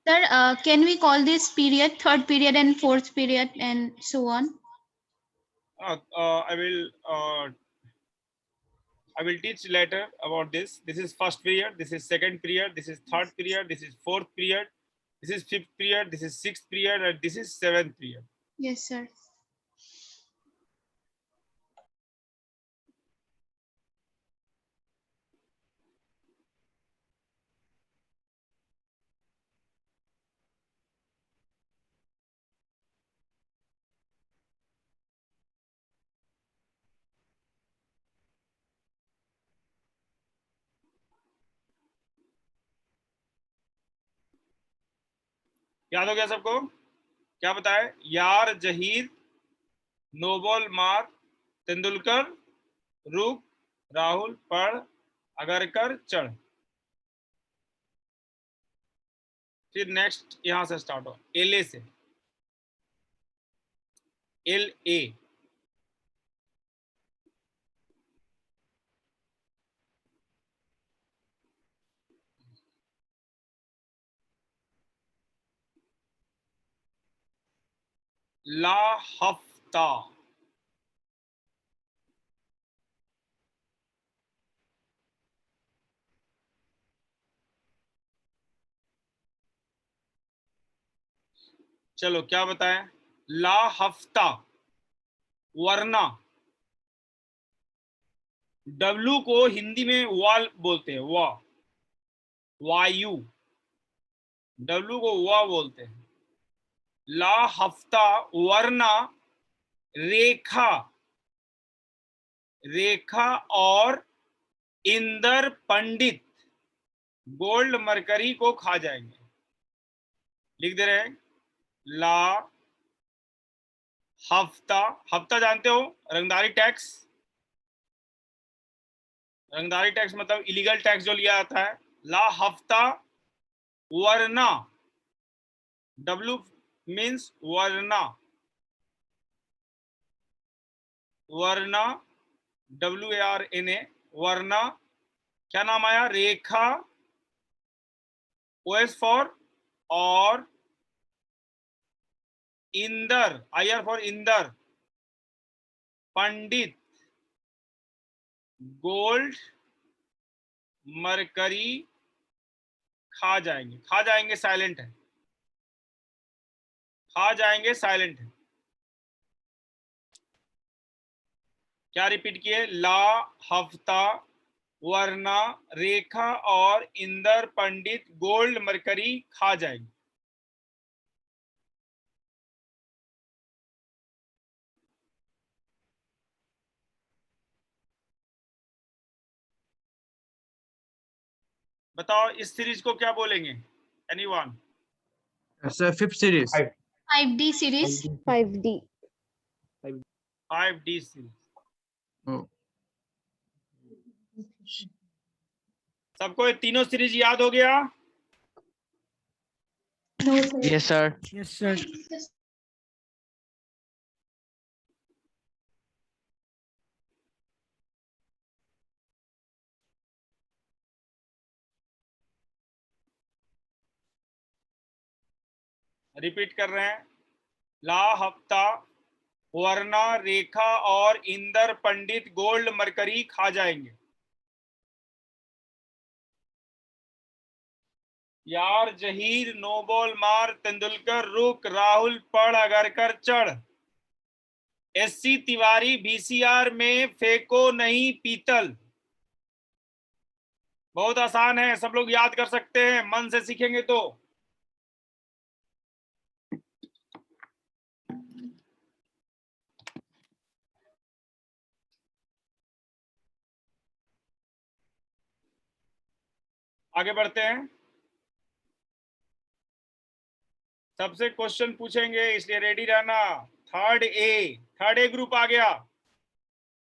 sir, can we call this period third period and fourth period and so on? I will teach later about this. This is first period, this is second period, this is third period, this is fourth period, this is fifth period, this is sixth period, and this is seventh period. Yes, sir. याद हो गया सबको? क्या बताए? यार जहीर, नोबल मार, तेंदुलकर रुक, राहुल पढ़, अगरकर चढ़। फिर नेक्स्ट यहां से स्टार्ट हो, एल से, एल ए। ला हफ्ता, चलो क्या बताएं? ला हफ्ता, वरना। डब्लू को हिंदी में वाल बोलते हैं, वा, वायु। डब्लू को वा बोलते हैं। ला हफ्ता वरना रेखा, रेखा और इंदर पंडित गोल्ड मरकरी को खा जाएंगे। लिख दे रहे हैं, ला हफ्ता, हफ्ता जानते हो, रंगदारी टैक्स। रंगदारी टैक्स मतलब इलीगल टैक्स जो लिया जाता है। ला हफ्ता वरना, डब्लू मीन्स वरना, वरना, WARNA, वरना क्या नाम आया? रेखा, OS फॉर और, Inder, IR for Inder, Pandit, gold mercury खा जाएंगे। खा जाएंगे साइलेंट है, खा जाएंगे साइलेंट है। क्या रिपीट किए? ला हफ्ता वरना रेखा और इंदर पंडित गोल्ड मरकरी खा जाएंगे। बताओ इस सीरीज को क्या बोलेंगे? Anyone? Sir fifth series. 5D series. 5D. 5D series. सबको ये तीनों सीरीज याद हो गया? No, sir. Yes, sir. Yes, sir. Repeat कर रहे हैं, ला हफ्ता वरना रेखा और इंदर पंडित गोल्ड मरकरी खा जाएंगे। यार जहीर, नोबल मार, तेंदुलकर रुक, राहुल पढ़, अगरकर चढ़। SC तिवारी, VCR में फेंको नहीं पीतल। बहुत आसान है, सब लोग याद कर सकते हैं मन से सीखेंगे तो। आगे बढ़ते हैं, सबसे क्वेश्चन पूछेंगे इसलिए रेडी रहना। थर्ड ए ग्रुप आ गया।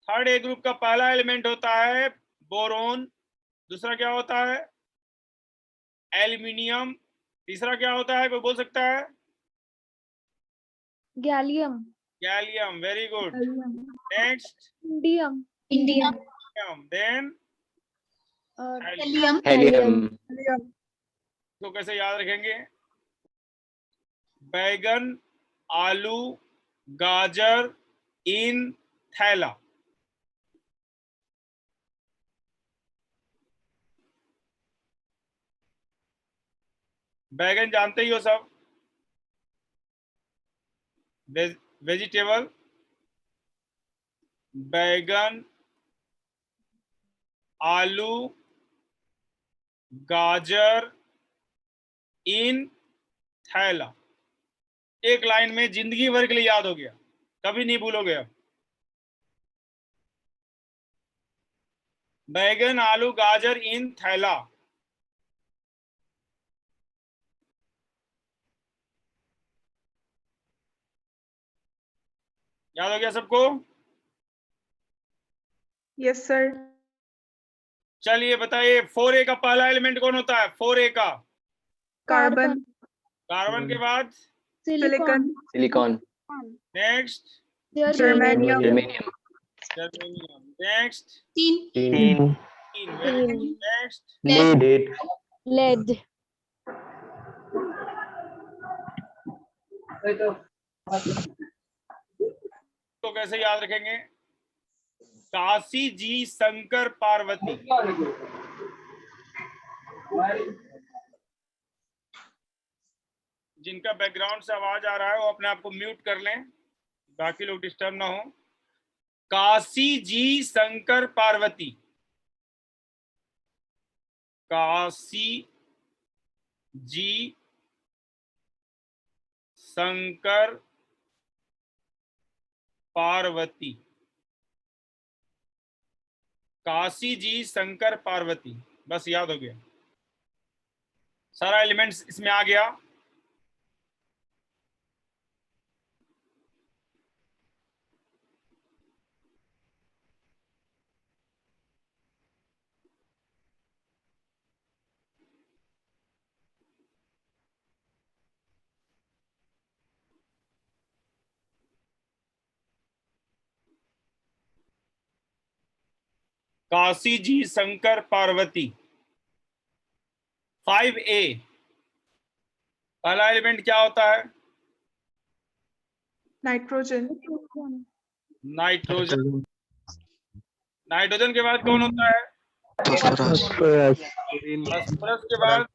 थर्ड ए ग्रुप का पहला एलिमेंट होता है बोरोन, दूसरा क्या होता है एल्यूमिनियम, तीसरा क्या होता है, कोई बोल सकता है? Gallium. Gallium, very good. Next indium. Indium. Then helium. Helium. तो कैसे याद रखेंगे? बैगन, आलू, गाजर, इन, थैला। बैगन जानते ही हो सब, वेजिटेबल। बैगन, आलू, गाजर, इन, थैला। एक लाइन में जिंदगी भर के लिए याद हो गया, कभी नहीं भूलोगे अब। बैगन, आलू, गाजर, इन, थैला। याद हो गया सबको? Yes sir. चलिए बताइए 4A का पहला एलिमेंट कौन होता है? 4A का कार्बन। कार्बन के बाद silicon. Silicon. Next germanium. Germanium. Germanium. Next tin. Next lead. lead, तो कैसे याद रखेंगे? काशी जी शंकर पार्वती। जिनका बैकग्राउंड से आवाज आ रहा है वो अपने आप को म्यूट कर लें, बाकी लोग डिस्टर्ब ना हो। काशी जी शंकर पार्वती। काशी जी शंकर पार्वती। काशी जी शंकर पार्वती, बस याद हो गया, सारा एलिमेंट्स इसमें आ गया। काशी जी शंकर पार्वती। 5A पहला एलिमेंट क्या होता है? नाइट्रोजन। नाइट्रोजन। नाइट्रोजन के बाद कौन होता है? फास्फोरस। फास्फोरस के बाद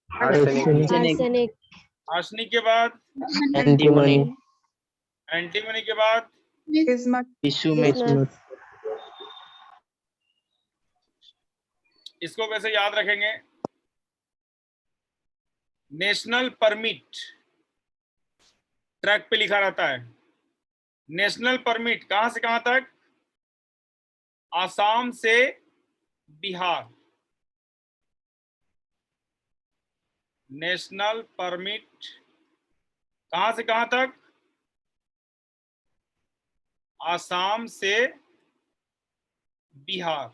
arsenic, आर्सेनिक के बाद एंटीमनी। एंटीमनी के बाद बिस्मथ। bismuth, इसको कैसे याद रखेंगे? नेशनल परमिट ट्रैक पे लिखा रहता है। नेशनल परमिट कहां से कहां तक? आसाम से बिहार। नेशनल परमिट कहां से कहां तक? आसाम से बिहार।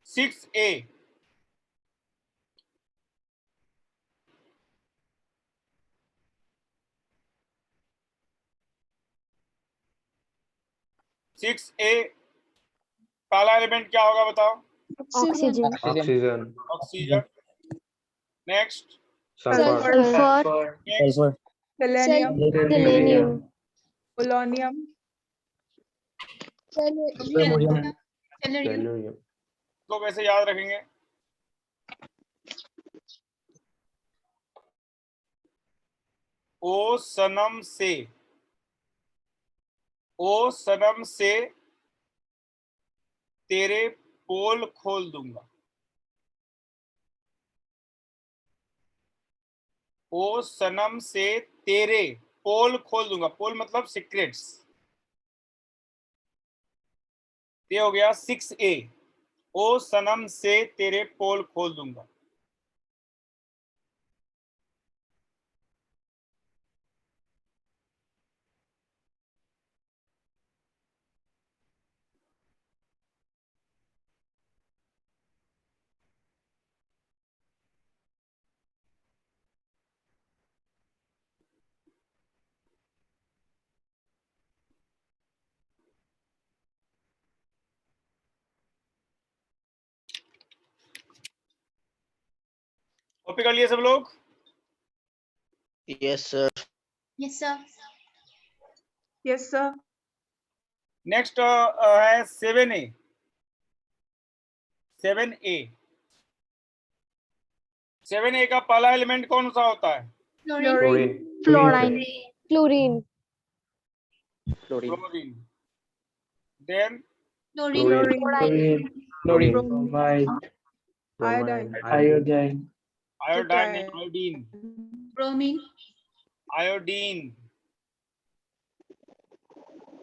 सिक्स ए 6A पहला एलिमेंट क्या होगा बताओ? Oxygen. Oxygen. Oxygen. Next Sulfur. Sulfur. Next Sulfur. Selenium, Selenium. polonium, Ammonium. Tellurium. तो कैसे याद रखेंगे? ओ सनम से, ओ सनम से तेरे पोल खोल दूंगा। ओ सनम से तेरे पोल खोल दूंगा। पोल मतलब सीक्रेट्स। ये हो गया 6A। ओ सनम से तेरे पोल खोल दूंगा। कॉपी कर लिए सब लोग? Yes, sir. Yes, sir. yes sir, next है 7A। 7A 7A का पहला एलिमेंट कौन सा होता है? Chlorine. Chlorine. Fluorine. Chlorine. Then Chlorine. Chlorine. Chlorine. Bromide. iodine, Iodine. Iodine नहीं, आयोडीन। Bromine. आयोडीन।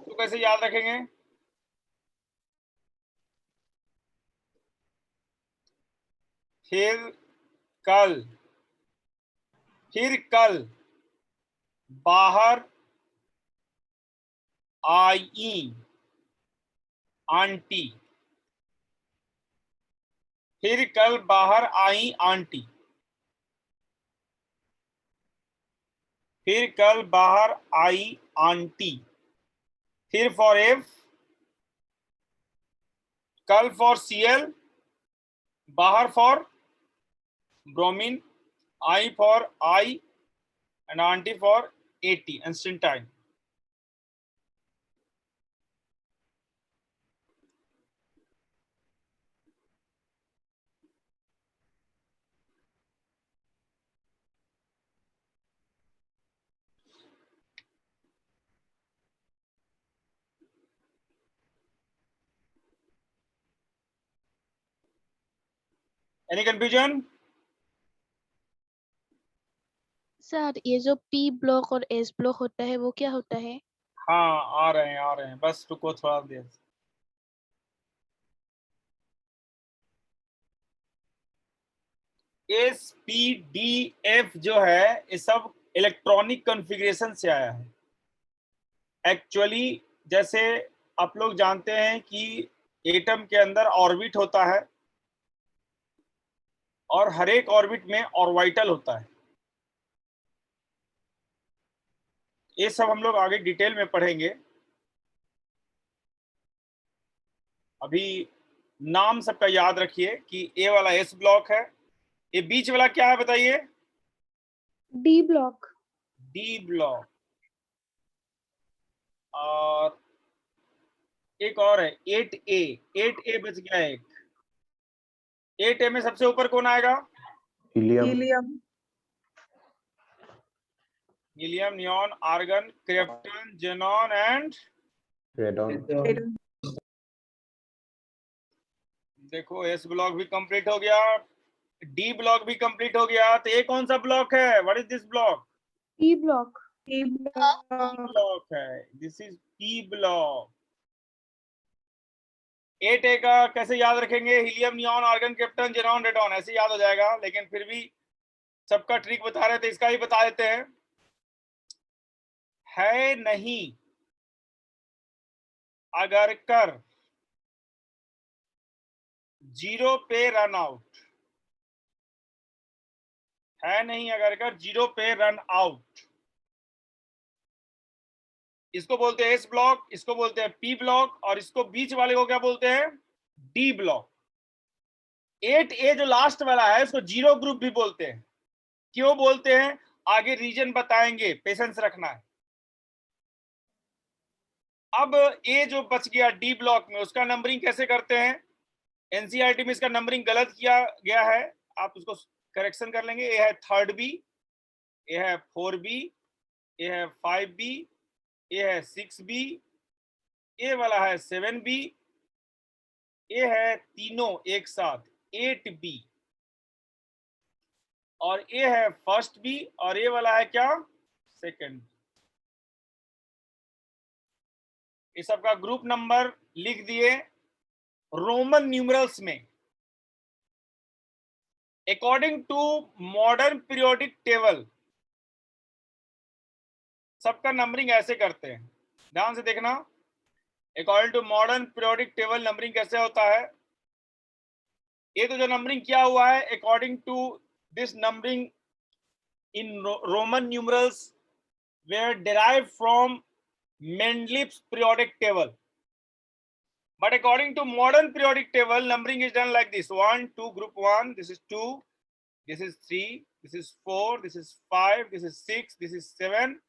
तो कैसे याद रखेंगे? फिर कल बाहर आई आंटी। फिर कल बाहर आई आंटी। फिर कल बाहर आई आंटी। फिर फॉर एफ, कल फॉर Cl, बाहर फॉर ब्रोमीन, आई for I and aunty for AT, astatine. Any confusion? Sir ये जो P ब्लॉक और S ब्लॉक होता है वो क्या होता है? हाँ, आ रहे हैं, बस रुको थोड़ा देर। SPDF जो है ये सब इलेक्ट्रॉनिक कॉन्फ़िगरेशन से आया है। एक्चुअली जैसे आप लोग जानते हैं कि एटम के अंदर ऑर्बिट होता है और हर एक ऑर्बिट में ऑर्बिटल होता है। ये सब हम लोग आगे डिटेल में पढ़ेंगे। अभी नाम सबका याद रखिए कि ए वाला S ब्लॉक है, ये बीच वाला क्या है बताइए? D block. D block. और एक और है 8A। 8A बच गया एक। 8A में सबसे ऊपर कौन आएगा? helium, helium, neon, argon, krypton, xenon and radon, देखो S ब्लॉक भी कंप्लीट हो गया, D ब्लॉक भी कंप्लीट हो गया। तो ये कौन सा ब्लॉक है? What is this block? P block. P block है, this is P block. 8A का कैसे याद रखेंगे? Helium, neon, argon, krypton, xenon, radon, ऐसे याद हो जाएगा। लेकिन फिर भी सबका ट्रिक बता रहे थे, इसका ही बता देते हैं। है नहीं अगर कर 0 पे रन आउट, है नहीं अगर कर 0 पे रन आउट। इसको बोलते हैं एस ब्लॉक, इसको बोलते हैं पी ब्लॉक, और इसको बीच वाले को क्या बोलते हैं? D block. 8A जो लास्ट वाला है उसको जीरो ग्रुप भी बोलते हैं। क्यों बोलते हैं आगे रीजन बताएंगे, पेशेंस रखना है। अब ए जो बच गया डी ब्लॉक में, उसका नंबरिंग कैसे करते हैं? एनसीईआरटी में इसका नंबरिंग गलत किया गया है, आप उसको करेक्शन कर लेंगे। ए है 3rd बी, ए है 4B, ए है 5B, ए है 6B, ए वाला है 7B, ए है तीनों एक साथ 8B, और ए है 1st B, और ए वाला है क्या? 2nd। इस सबका ग्रुप नंबर लिख दिए रोमन न्यूमरल्स में। According to modern periodic table सबका नंबरिंग ऐसे करते हैं, ध्यान से देखना। According to modern periodic table numbering कैसे होता है? ये तो जो नंबरिंग किया हुआ है, according to this numbering in Roman numerals were derived from Mendeleev's periodic table. But according to modern periodic table, numbering is done like this: 1, 2, group 1, this is 2, this is 3, this is 4, this is 5, this is 6, this is 7,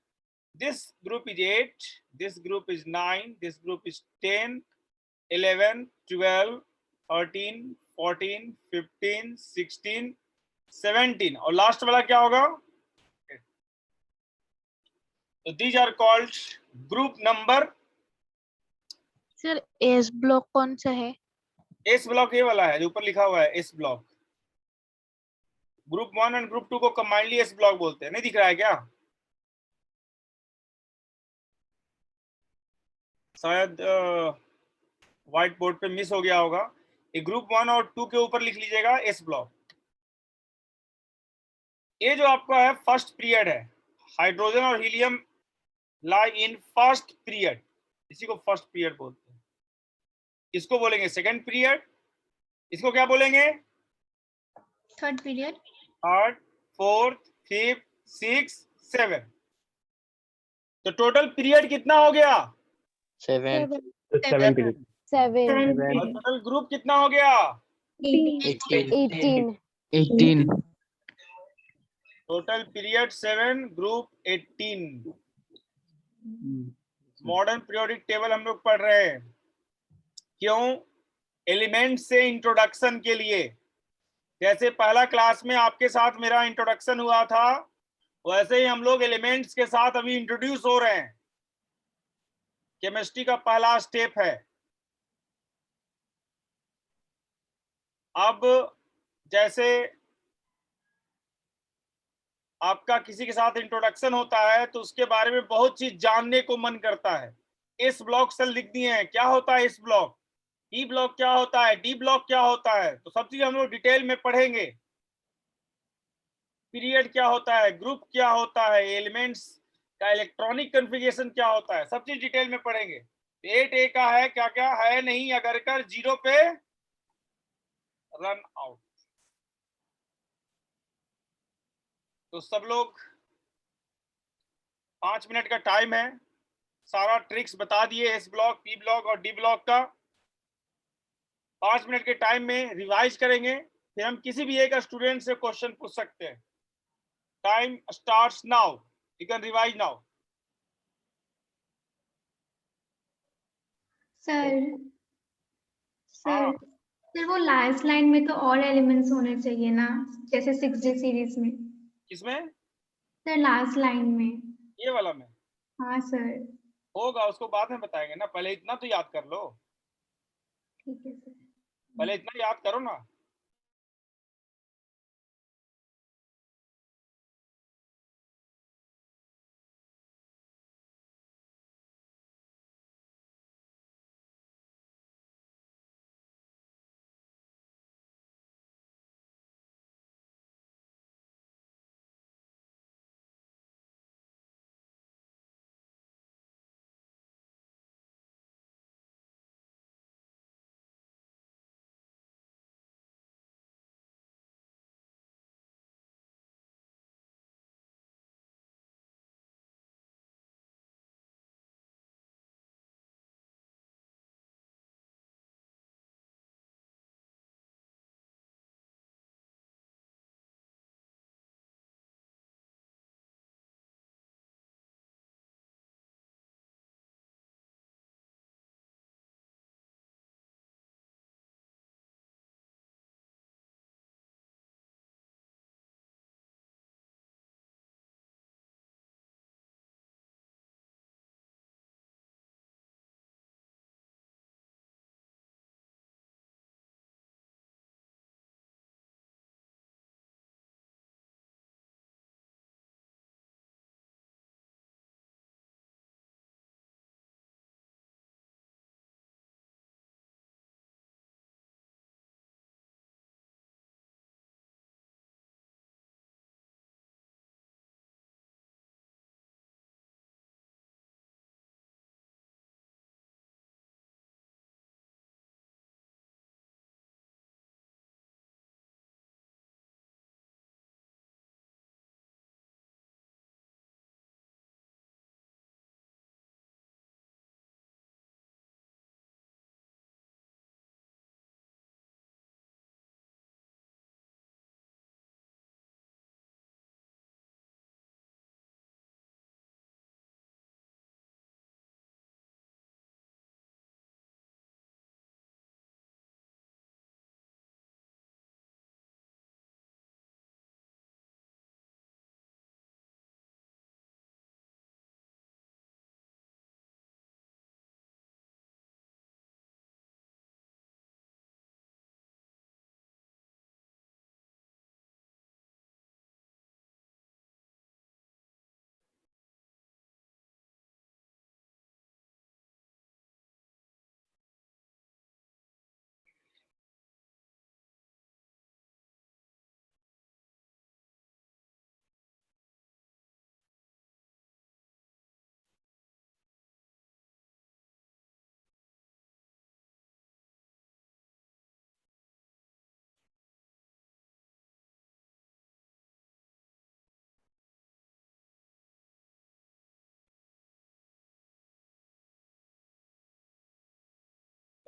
this group is 8, this group is 9, this group is 10, 11, 12, 13, 14, 15, 16, 17, और लास्ट वाला क्या होगा? So these are called group number. Sir S block कौन सा है? एस ब्लॉक ये वाला है जो ऊपर लिखा हुआ है, एस ब्लॉक। ग्रुप 1 और ग्रुप 2 को कंबाइनली एस ब्लॉक बोलते हैं। नहीं दिख रहा है क्या? शायद व्हाइट बोर्ड पे मिस हो गया होगा। ये ग्रुप 1 और 2 के ऊपर लिख लीजिएगा एस ब्लॉक। ये जो आपका है फर्स्ट पीरियड है, हाइड्रोजन और helium lie in first period, इसी को फर्स्ट पीरियड बोलते हैं। इसको बोलेंगे सेकंड पीरियड, इसको क्या बोलेंगे? Third period, third, fourth, fifth, six, 7। तो टोटल पीरियड कितना हो गया? 7 टोटल ग्रुप कितना हो गया? 18 total period 7, group 18। Modern periodic table हम लोग पढ़ रहे हैं। क्यों? एलिमेंट से इंट्रोडक्शन के लिए। जैसे पहला क्लास में आपके साथ मेरा इंट्रोडक्शन हुआ था, वैसे ही हम लोग एलिमेंट्स के साथ अभी इंट्रोड्यूस हो रहे हैं। केमिस्ट्री का पहला स्टेप है। अब जैसे आपका किसी के साथ इंट्रोडक्शन होता है तो उसके बारे में बहुत चीज जानने को मन करता है। एस ब्लॉक सेल लिख दिए हैं, क्या होता है एस ब्लॉक, ई ब्लॉक क्या होता है, डी ब्लॉक क्या होता है, तो सब चीज हम लोग डिटेल में पढ़ेंगे। पीरियड क्या होता है, ग्रुप क्या होता है, एलिमेंट्स का इलेक्ट्रॉनिक कॉन्फ़िगरेशन क्या होता है, सब चीज डिटेल में पढ़ेंगे। 8A का है क्या क्या है नहीं, अगर कर 0 पे रन आउट। तो सब लोग 5 मिनट का टाइम है, सारा ट्रिक्स बता दिए एस ब्लॉक, पी ब्लॉक और डी ब्लॉक का। 5 मिनट के टाइम में रिवाइज करेंगे, फिर हम किसी भी एक स्टूडेंट से क्वेश्चन पूछ सकते हैं। Time starts now, you can revise now. Sir sir वो लास्ट लाइन में तो और एलिमेंट्स होने चाहिए ना, जैसे 6J सीरीज में। किसमें? सर लास्ट लाइन में। ये वाला में? हाँ सर। होगा, उसको बाद में बताएंगे ना, पहले इतना तो याद कर लो। ठीक है सर। पहले इतना याद करो ना।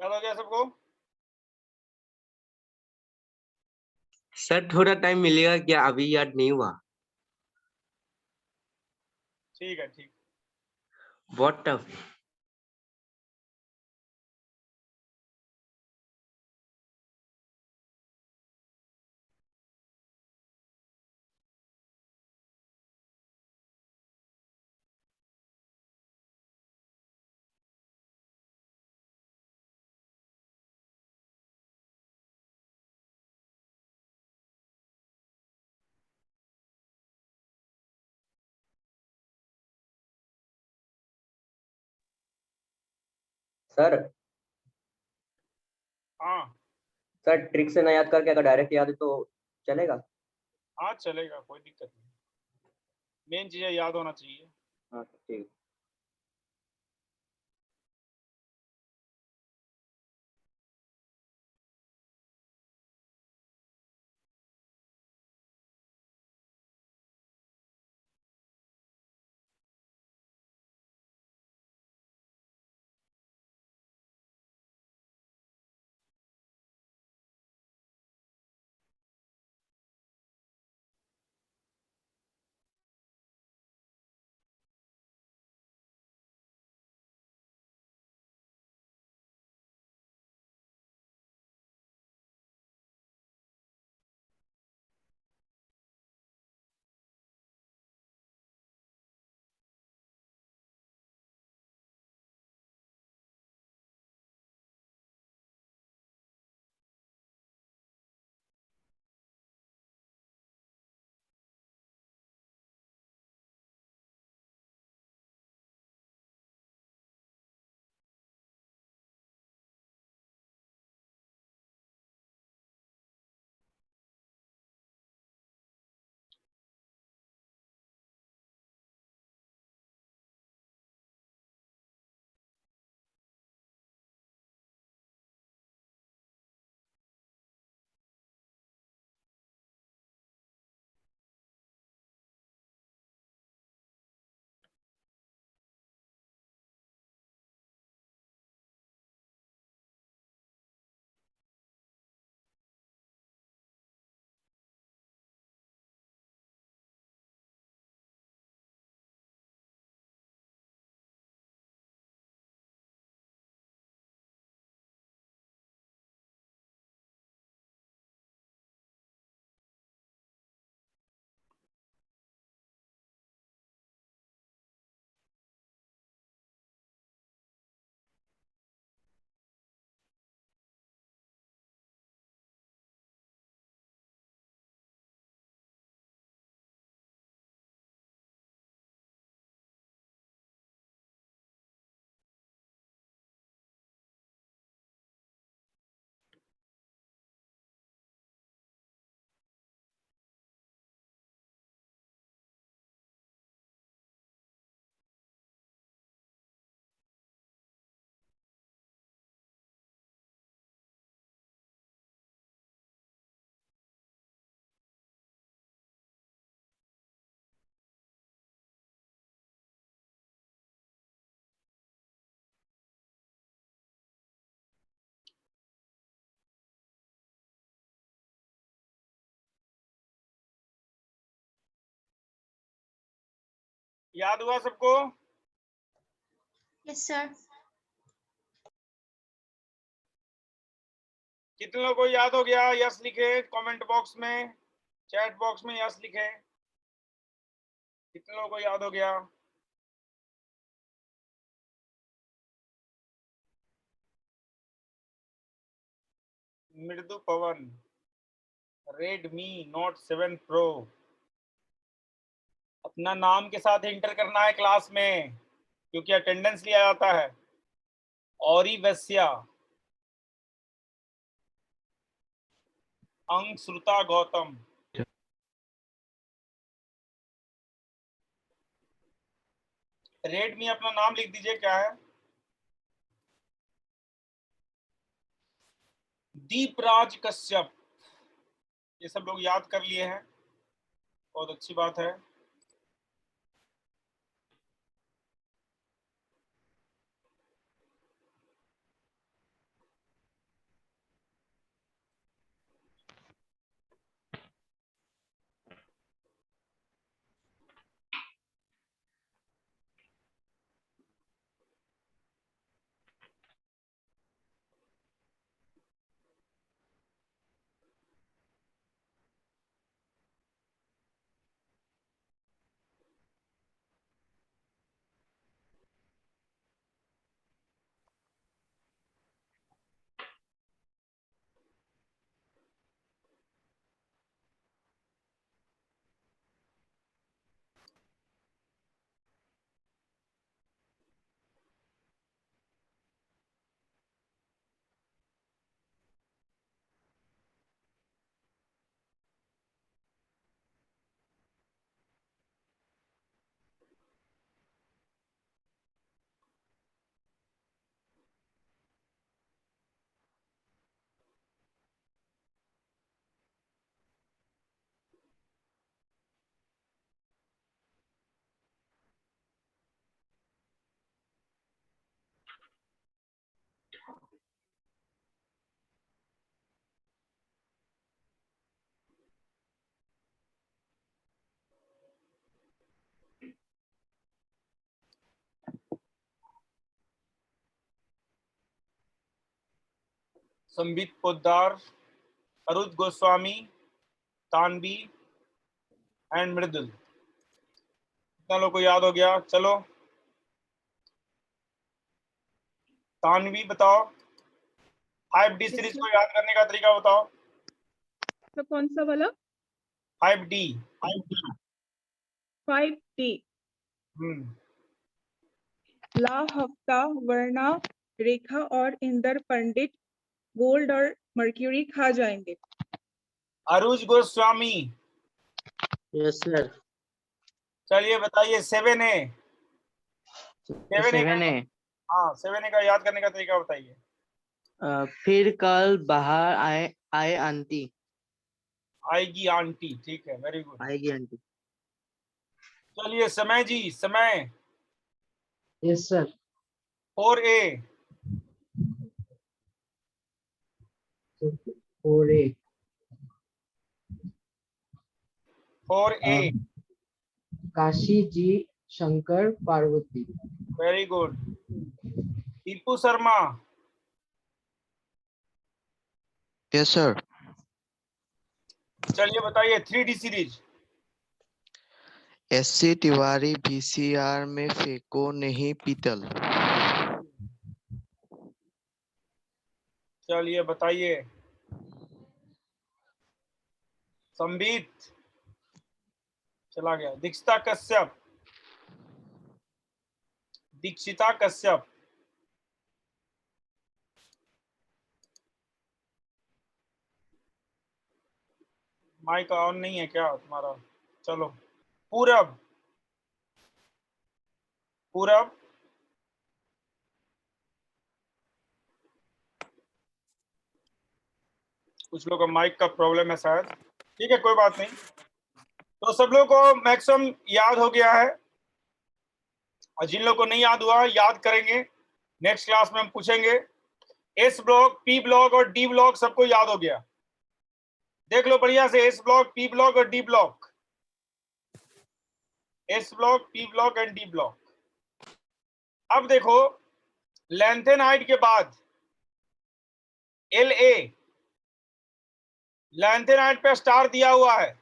याद हो गया सबको? सर थोड़ा टाइम मिलेगा क्या? अभी याद नहीं हुआ। ठीक है, ठीक। बहुत टफ। सर हाँ सर ट्रिक से ना याद करके अगर डायरेक्ट याद है तो चलेगा? हाँ, चलेगा, कोई दिक्कत नहीं। मेन चीजें याद होना चाहिए। हाँ ठीक। याद हुआ सबको? Yes sir. कितने लोगों को याद हो गया? यस लिखे कमेंट बॉक्स में, चैट बॉक्स में यस लिखे। कितने लोगों को याद हो गया? मृदु पवन, रेडमी नोट 7 प्रो। अपना नाम के साथ एंटर करना है क्लास में, क्योंकि अटेंडेंस लिया जाता है। औरी वैश्या, अंगश्रुता गौतम, रेडमी अपना नाम लिख दीजिए, क्या है? दीपराज कश्यप। ये सब लोग याद कर लिए हैं, बहुत अच्छी बात है। संबित पोद्दार, अरुद गोस्वामी, तानवी एंड मृदुल। कितना लोग को याद हो गया? चलो तानवी बताओ, 5D सीरीज को याद करने का तरीका बताओ। तो कौन सा वाला? 5D। 5D। ला, हफ्ता, वर्णा, रेखा और इंदर पंडित गोल्ड और मर्क्यूरी खा जाएंगे। अरुज गोस्वामी। Yes sir. चलिए बताइए 7A। 7A। हाँ 7A का याद करने का तरीका बताइए। फिर कल बाहर आए आंटी। आएगी आंटी, ठीक है, वेरी गुड। आएगी आंटी। चलिए Samay ji, Samay. Yes sir. 4A। 4A। 4A। Kashi ji, Shankar, Parvati. Very good. Deepu Sharma. Yes sir. चलिए बताइए 3D series. SC Tiwari, VCR में फेंको नहीं पीतल। चलिए बताइए संबित। चला गया। दीक्षिता कश्यप। दीक्षिता कश्यप। माइक ऑन नहीं है क्या तुम्हारा? चलो पूरब। पूरब। कुछ लोगों का माइक का प्रॉब्लम है शायद, ठीक है कोई बात नहीं। तो सब लोगों को मैक्सिमम याद हो गया है, और जिन लोगों को नहीं याद हुआ याद करेंगे, नेक्स्ट क्लास में हम पूछेंगे। एस ब्लॉक, पी ब्लॉक और डी ब्लॉक सबको याद हो गया? देख लो बढ़िया से, एस ब्लॉक, पी ब्लॉक और D block. S block, P block and D block. अब देखो लैंथेनाइड के बाद LA, लैंथेनाइड पे स्टार दिया हुआ है।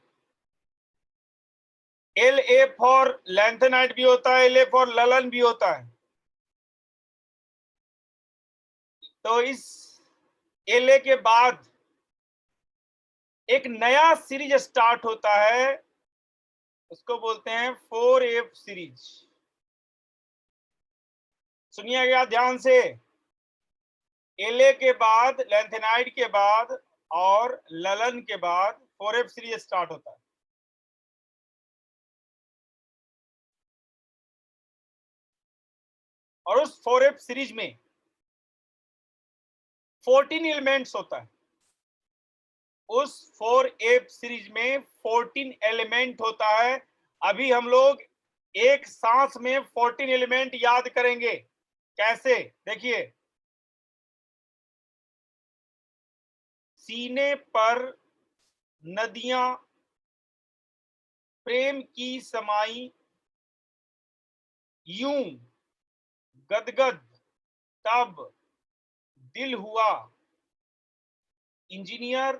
LA फॉर लैंथेनाइड भी होता है, LA फॉर ललन भी होता है। तो इस LA के बाद एक नया सीरीज स्टार्ट होता है, उसको बोलते हैं 4F सीरीज। सुनिएगा ध्यान से, LA के बाद, लैंथेनाइड के बाद और ललन के बाद 4F सीरीज स्टार्ट होता है। और उस 4F सीरीज में 14 एलिमेंट्स होता है। उस 4F सीरीज में 14 एलिमेंट होता है। अभी हम लोग एक सांस में 14 एलिमेंट याद करेंगे। कैसे? देखिए, सीने पर नदियां प्रेम की समाई, यूं गदगद तब दिल हुआ, इंजीनियर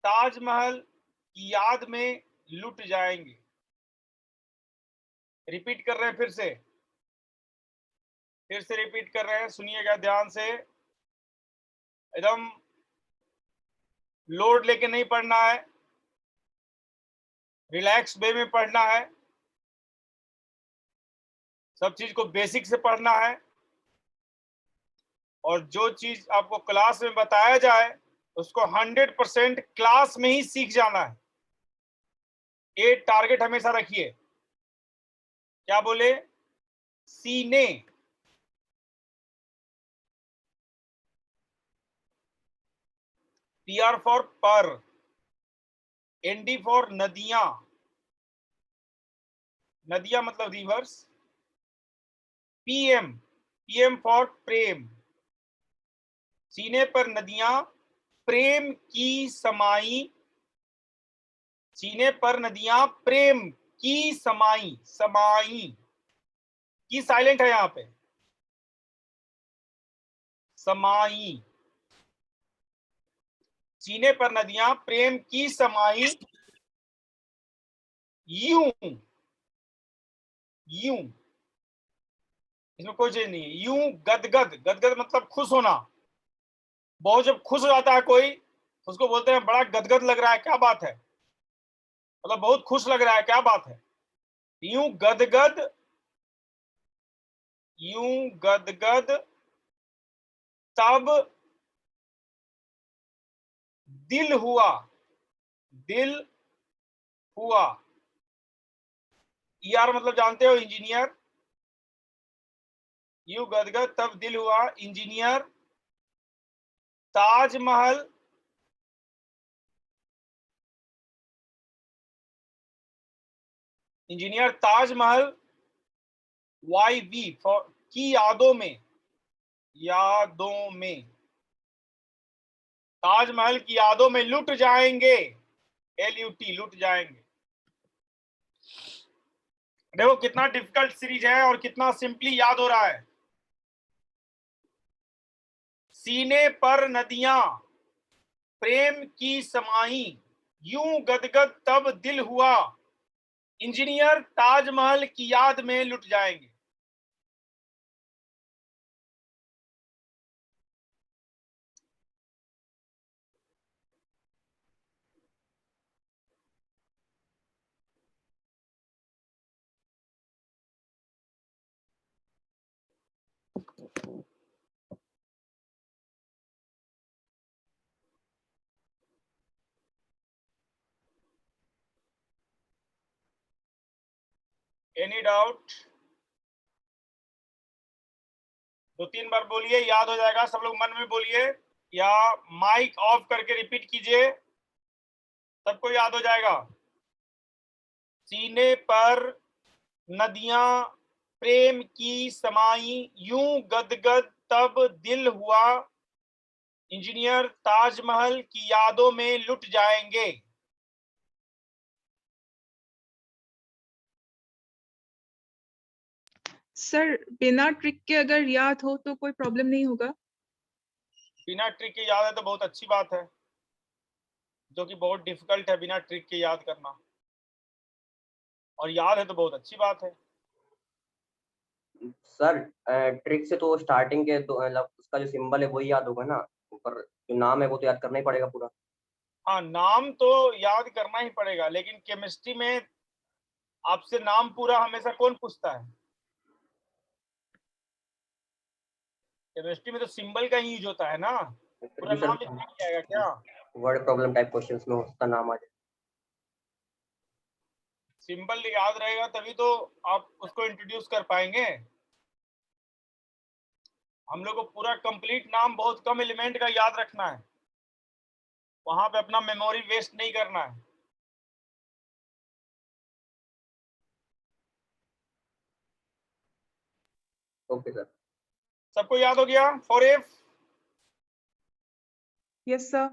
ताजमहल की याद में लुट जाएंगे। रिपीट कर रहे हैं, फिर से रिपीट कर रहे हैं, सुनिएगा ध्यान से, एकदम लोड लेके नहीं पढ़ना है, रिलैक्स वे में पढ़ना है, सब चीज को बेसिक से पढ़ना है, और जो चीज आपको क्लास में बताया जाए उसको 100% क्लास में ही सीख जाना है। ये टारगेट हमेशा रखिए। क्या बोले? सीने, PR फॉर पर, ND फॉर नदियां, नदियां मतलब रिवर्स, PM फॉर प्रेम, सीने पर नदियां प्रेम की समाई, सीने पर नदियां प्रेम की समाई, समाई की साइलेंट है यहां पे, समाई। सीने पर नदियां प्रेम की समाई यूं यूं, इसमें कोई चीज नहीं है। यूं गदगद, गदगद मतलब खुश होना। बहुत जब खुश हो जाता है कोई, उसको बोलते हैं बड़ा गदगद लग रहा है, क्या बात है, मतलब बहुत खुश लग रहा है, क्या बात है। यूं गदगद, यूं गदगद तब दिल हुआ, दिल हुआ। ईआर मतलब जानते हो, इंजीनियर। यूं गदगद तब दिल हुआ, engineer Taj Mahal, engineer Taj Mahal YV की यादों में, यादों में, ताजमहल की यादों में लुट जाएंगे, LUT लुट जाएंगे। देखो कितना डिफिकल्ट सीरीज है और कितना सिंपली याद हो रहा है। सीने पर नदियां प्रेम की समाई, यूं गदगद तब दिल हुआ, इंजीनियर ताजमहल की याद में लुट जाएंगे। Any doubt? 2-3 बार बोलिए, याद हो जाएगा। सब लोग मन में बोलिए या माइक ऑफ करके रिपीट कीजिए, सबको याद हो जाएगा। सीने पर नदियां प्रेम की समाई, यूं गदगद तब दिल हुआ, इंजीनियर ताजमहल की यादों में लुट जाएंगे। सर बिना ट्रिक के अगर याद हो तो कोई प्रॉब्लम नहीं होगा? बिना ट्रिक के याद है तो बहुत अच्छी बात है, जो कि बहुत डिफिकल्ट है बिना ट्रिक के याद करना, और याद है तो बहुत अच्छी बात है। सर ट्रिक से तो स्टार्टिंग के तो मतलब उसका जो सिंबल है वही याद होगा ना, ऊपर जो नाम है वो तो याद करना ही पड़ेगा पूरा। हाँ, नाम तो याद करना ही पड़ेगा, लेकिन केमिस्ट्री में आपसे नाम पूरा हमेशा कौन पूछता है? केमिस्ट्री में तो सिंबल का ही यूज होता है ना, पूरा जी सर, नाम लिखना नहीं आएगा क्या? वर्ड प्रॉब्लम टाइप क्वेश्चंस में उसका नाम आ जाए। सिंबल याद रहेगा तभी तो आप उसको इंट्रोड्यूस कर पाएंगे। हम लोग को पूरा कंप्लीट नाम बहुत कम एलिमेंट का याद रखना है, वहां पे अपना मेमोरी वेस्ट नहीं करना है। Okay sir. सबको याद हो गया? 4F? Yes sir.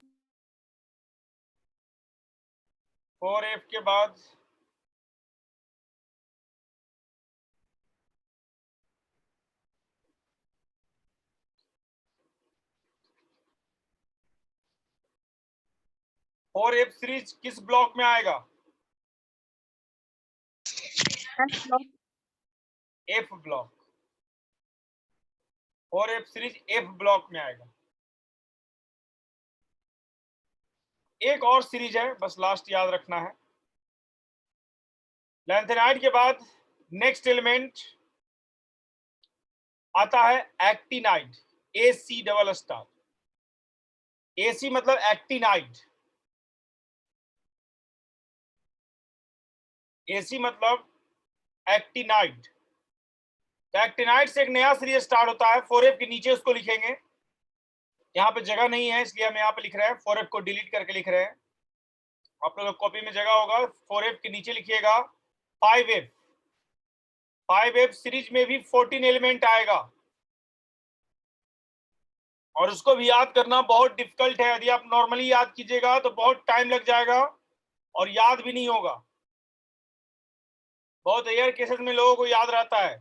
4F के बाद और F सीरीज किस ब्लॉक में आएगा? F block. 4F series F block में आएगा। एक और सीरीज है, बस लास्ट याद रखना है। लैंथेनाइड के बाद नेक्स्ट एलिमेंट आता है actinide, AC double star. AC मतलब एक्टिनाइड, AC मतलब एक्टिनाइड। तो एक्टिनाइड से एक नया सीरीज स्टार्ट होता है, 4F के नीचे उसको लिखेंगे। यहाँ पे जगह नहीं है इसलिए हम यहाँ पे लिख रहे हैं, 4F को डिलीट करके लिख रहे हैं। आप लोग कॉपी में जगह होगा, 4F के नीचे लिखिएगा 5F। 5F सीरीज में भी 14 एलिमेंट आएगा, और उसको भी याद करना बहुत डिफिकल्ट है। यदि आप नॉर्मली याद कीजिएगा तो बहुत टाइम लग जाएगा और याद भी नहीं होगा। बहुत रेयर केसेस में लोगों को याद रहता है,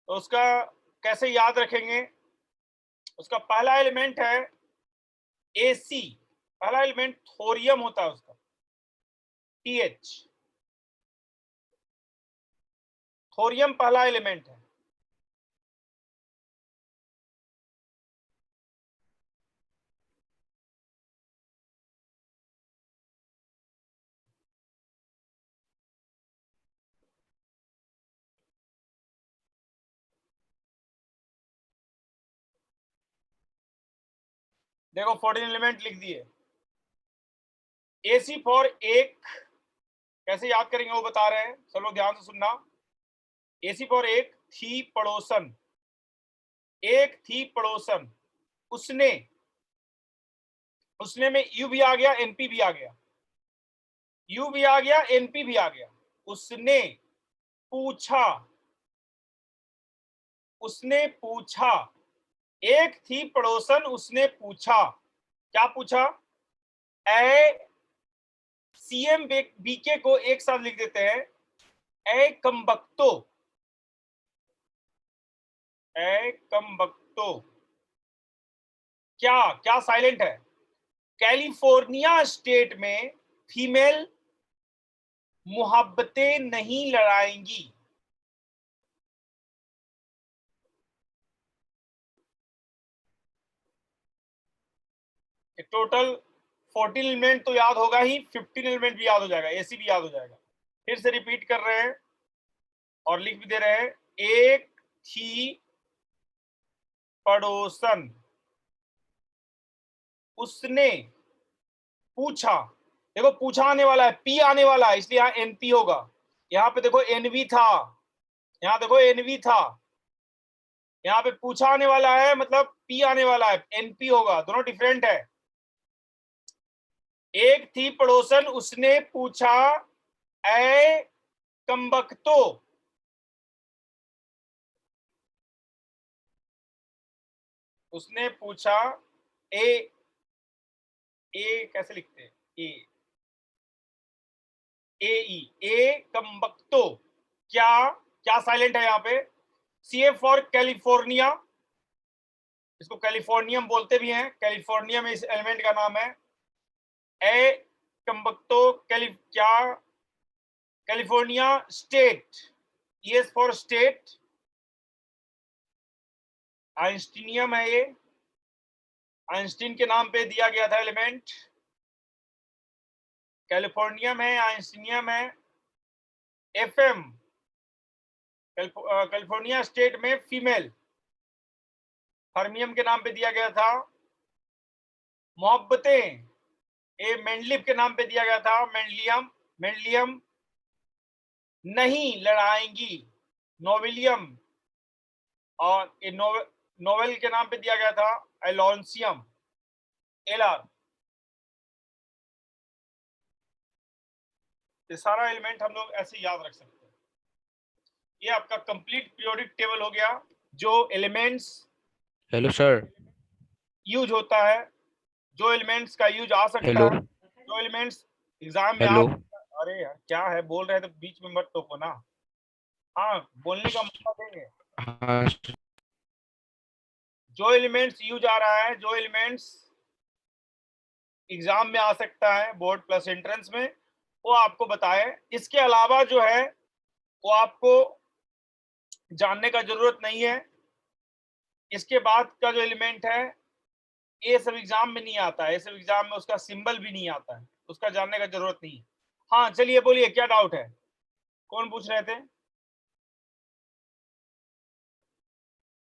तो उसका कैसे याद रखेंगे? उसका पहला एलिमेंट है AC पहला एलिमेंट थोरियम होता है उसका, TH, थोरियम पहला एलिमेंट है। देखो 14 एलिमेंट लिख दिए। AC फॉर एक, कैसे याद करेंगे वो बता रहे हैं, चलो ध्यान से सुनना। AC फॉर एक थी पड़ोसन, एक थी पड़ोसन, उसने, उसने में U भी आ गया, NP भी आ गया, U भी आ गया, NP भी आ गया। उसने पूछा, उसने पूछा, एक थी पड़ोसन, उसने पूछा, क्या पूछा? ए CM BK को एक साथ लिख देते हैं, ए कमबख्तो, ए कमबख्तो, क्या क्या साइलेंट है? कैलिफोर्निया स्टेट में फीमेल मुहब्बतें नहीं लड़ाएंगी। टोटल 14 एलिमेंट तो याद होगा ही, 15 एलिमेंट भी याद हो जाएगा, AC भी याद हो जाएगा। फिर से रिपीट कर रहे हैं और लिख भी दे रहे हैं, एक थी पड़ोसन, उसने पूछा, देखो पूछा आने वाला है, P आने वाला है, इसलिए यहाँ NP होगा। यहाँ पे देखो NV था, यहाँ देखो NV था, यहाँ पे पूछा आने वाला है मतलब P आने वाला है, NP होगा, दोनों डिफरेंट है। एक थी पड़ोसन, उसने पूछा, ऐ कमबख्तो, उसने पूछा, ए कैसे लिखते हैं, ए कमबख्तो, क्या क्या साइलेंट है यहाँ पे? CA फॉर कैलिफोर्निया, इसको कैलिफोर्नियम बोलते भी हैं, कैलिफोर्निया में इस एलिमेंट का नाम है। ए कमबख्तो क्या? California state, ES for state, einsteinium है ये, आइंस्टीन के नाम पे दिया गया था एलिमेंट। कैलिफोर्नियम है, आइंस्टीनियम है। FM कैलिफोर्निया स्टेट में फीमेल, फर्मियम के नाम पे दिया गया था। मोहब्बतें ए मेंडलिव के नाम पे दिया गया था, मेंडलियम, मेंडलियम नहीं लड़ाएंगी, नोवेलियम, और नोवेल के नाम पे दिया गया था एलोन्सियम, LR। ये सारा एलिमेंट हम लोग ऐसे याद रख सकते हैं। ये आपका कंप्लीट पीरियोडिक टेबल हो गया, जो एलिमेंट्स हेलो सर। यूज होता है, जो एलिमेंट्स का यूज आ सकता हेलो है, जो एलिमेंट्स एग्जाम में हेलो। अरे यार क्या है, बोल रहे हैं तो बीच में मत टोको ना। हाँ, बोलने का मौका देंगे। हाँ जो एलिमेंट्स यूज आ रहा है, जो एलिमेंट्स एग्जाम में आ सकता है, बोर्ड प्लस एंट्रेंस में, वो आपको बताए। इसके अलावा जो है वो आपको जानने का जरूरत नहीं है। इसके बाद का जो एलिमेंट है ये सब एग्जाम में नहीं आता है, ये सब एग्जाम में उसका सिंबल भी नहीं आता है, उसका जानने का जरूरत नहीं है। हाँ चलिए बोलिए, क्या डाउट है, कौन पूछ रहे थे?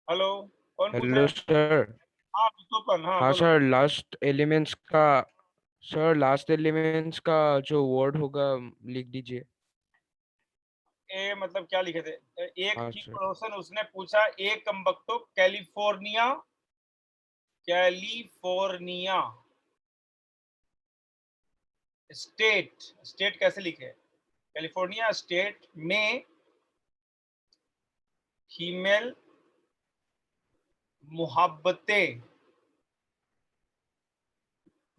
हेलो, कौन पूछ रहे हेलो हैं? सर। हाँ वितोपन, हाँ हाँ बोलो। सर, लास्ट एलिमेंट्स का, सर लास्ट एलिमेंट्स का जो वर्ड होगा लिख दीजिए। ए मतलब क्या लिखे थे? एक हाँ थी सर। पड़ोसन, उसने पूछा, एक कमबख्तो कैलिफोर्निया, कैलिफोर्निया स्टेट, स्टेट कैसे लिखे? कैलिफोर्निया स्टेट में फीमेल मुहब्बतें,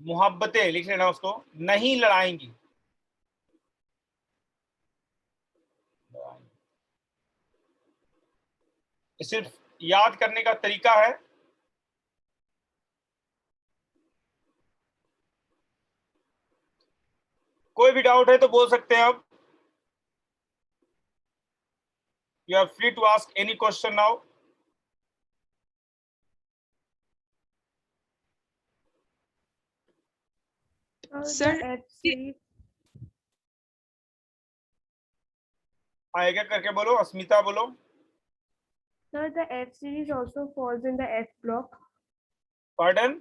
मुहब्बतें लिख लेना, उसको नहीं लड़ाएंगी। सिर्फ याद करने का तरीका है। कोई भी डाउट है तो बोल सकते हैं अब। You are free to ask any question now. Sir हाँ, एक करके बोलो। अस्मिता बोलो। Sir, the F series also falls in the F block. Pardon?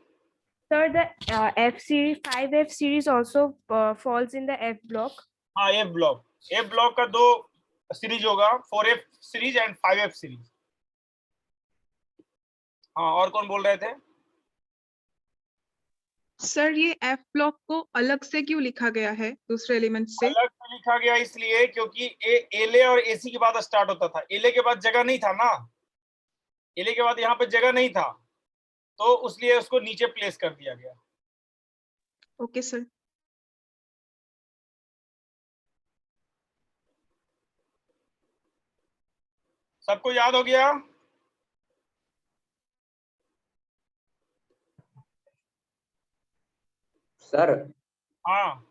Sir, the F series, 5F series also falls in the F block. हाँ, F block. F block का 2 सीरीज होगा, 4F series and 5F series. हाँ, और कौन बोल रहे थे? सर ये F ब्लॉक को अलग से क्यों लिखा गया है दूसरे एलिमेंट से? अलग से लिखा गया इसलिए क्योंकि एले और एसी के बाद स्टार्ट होता था। एले के बाद जगह नहीं था ना, एले के बाद यहाँ पे जगह नहीं था, तो इसलिए उसको नीचे प्लेस कर दिया गया। Okay sir. सबको याद हो गया? सर हाँ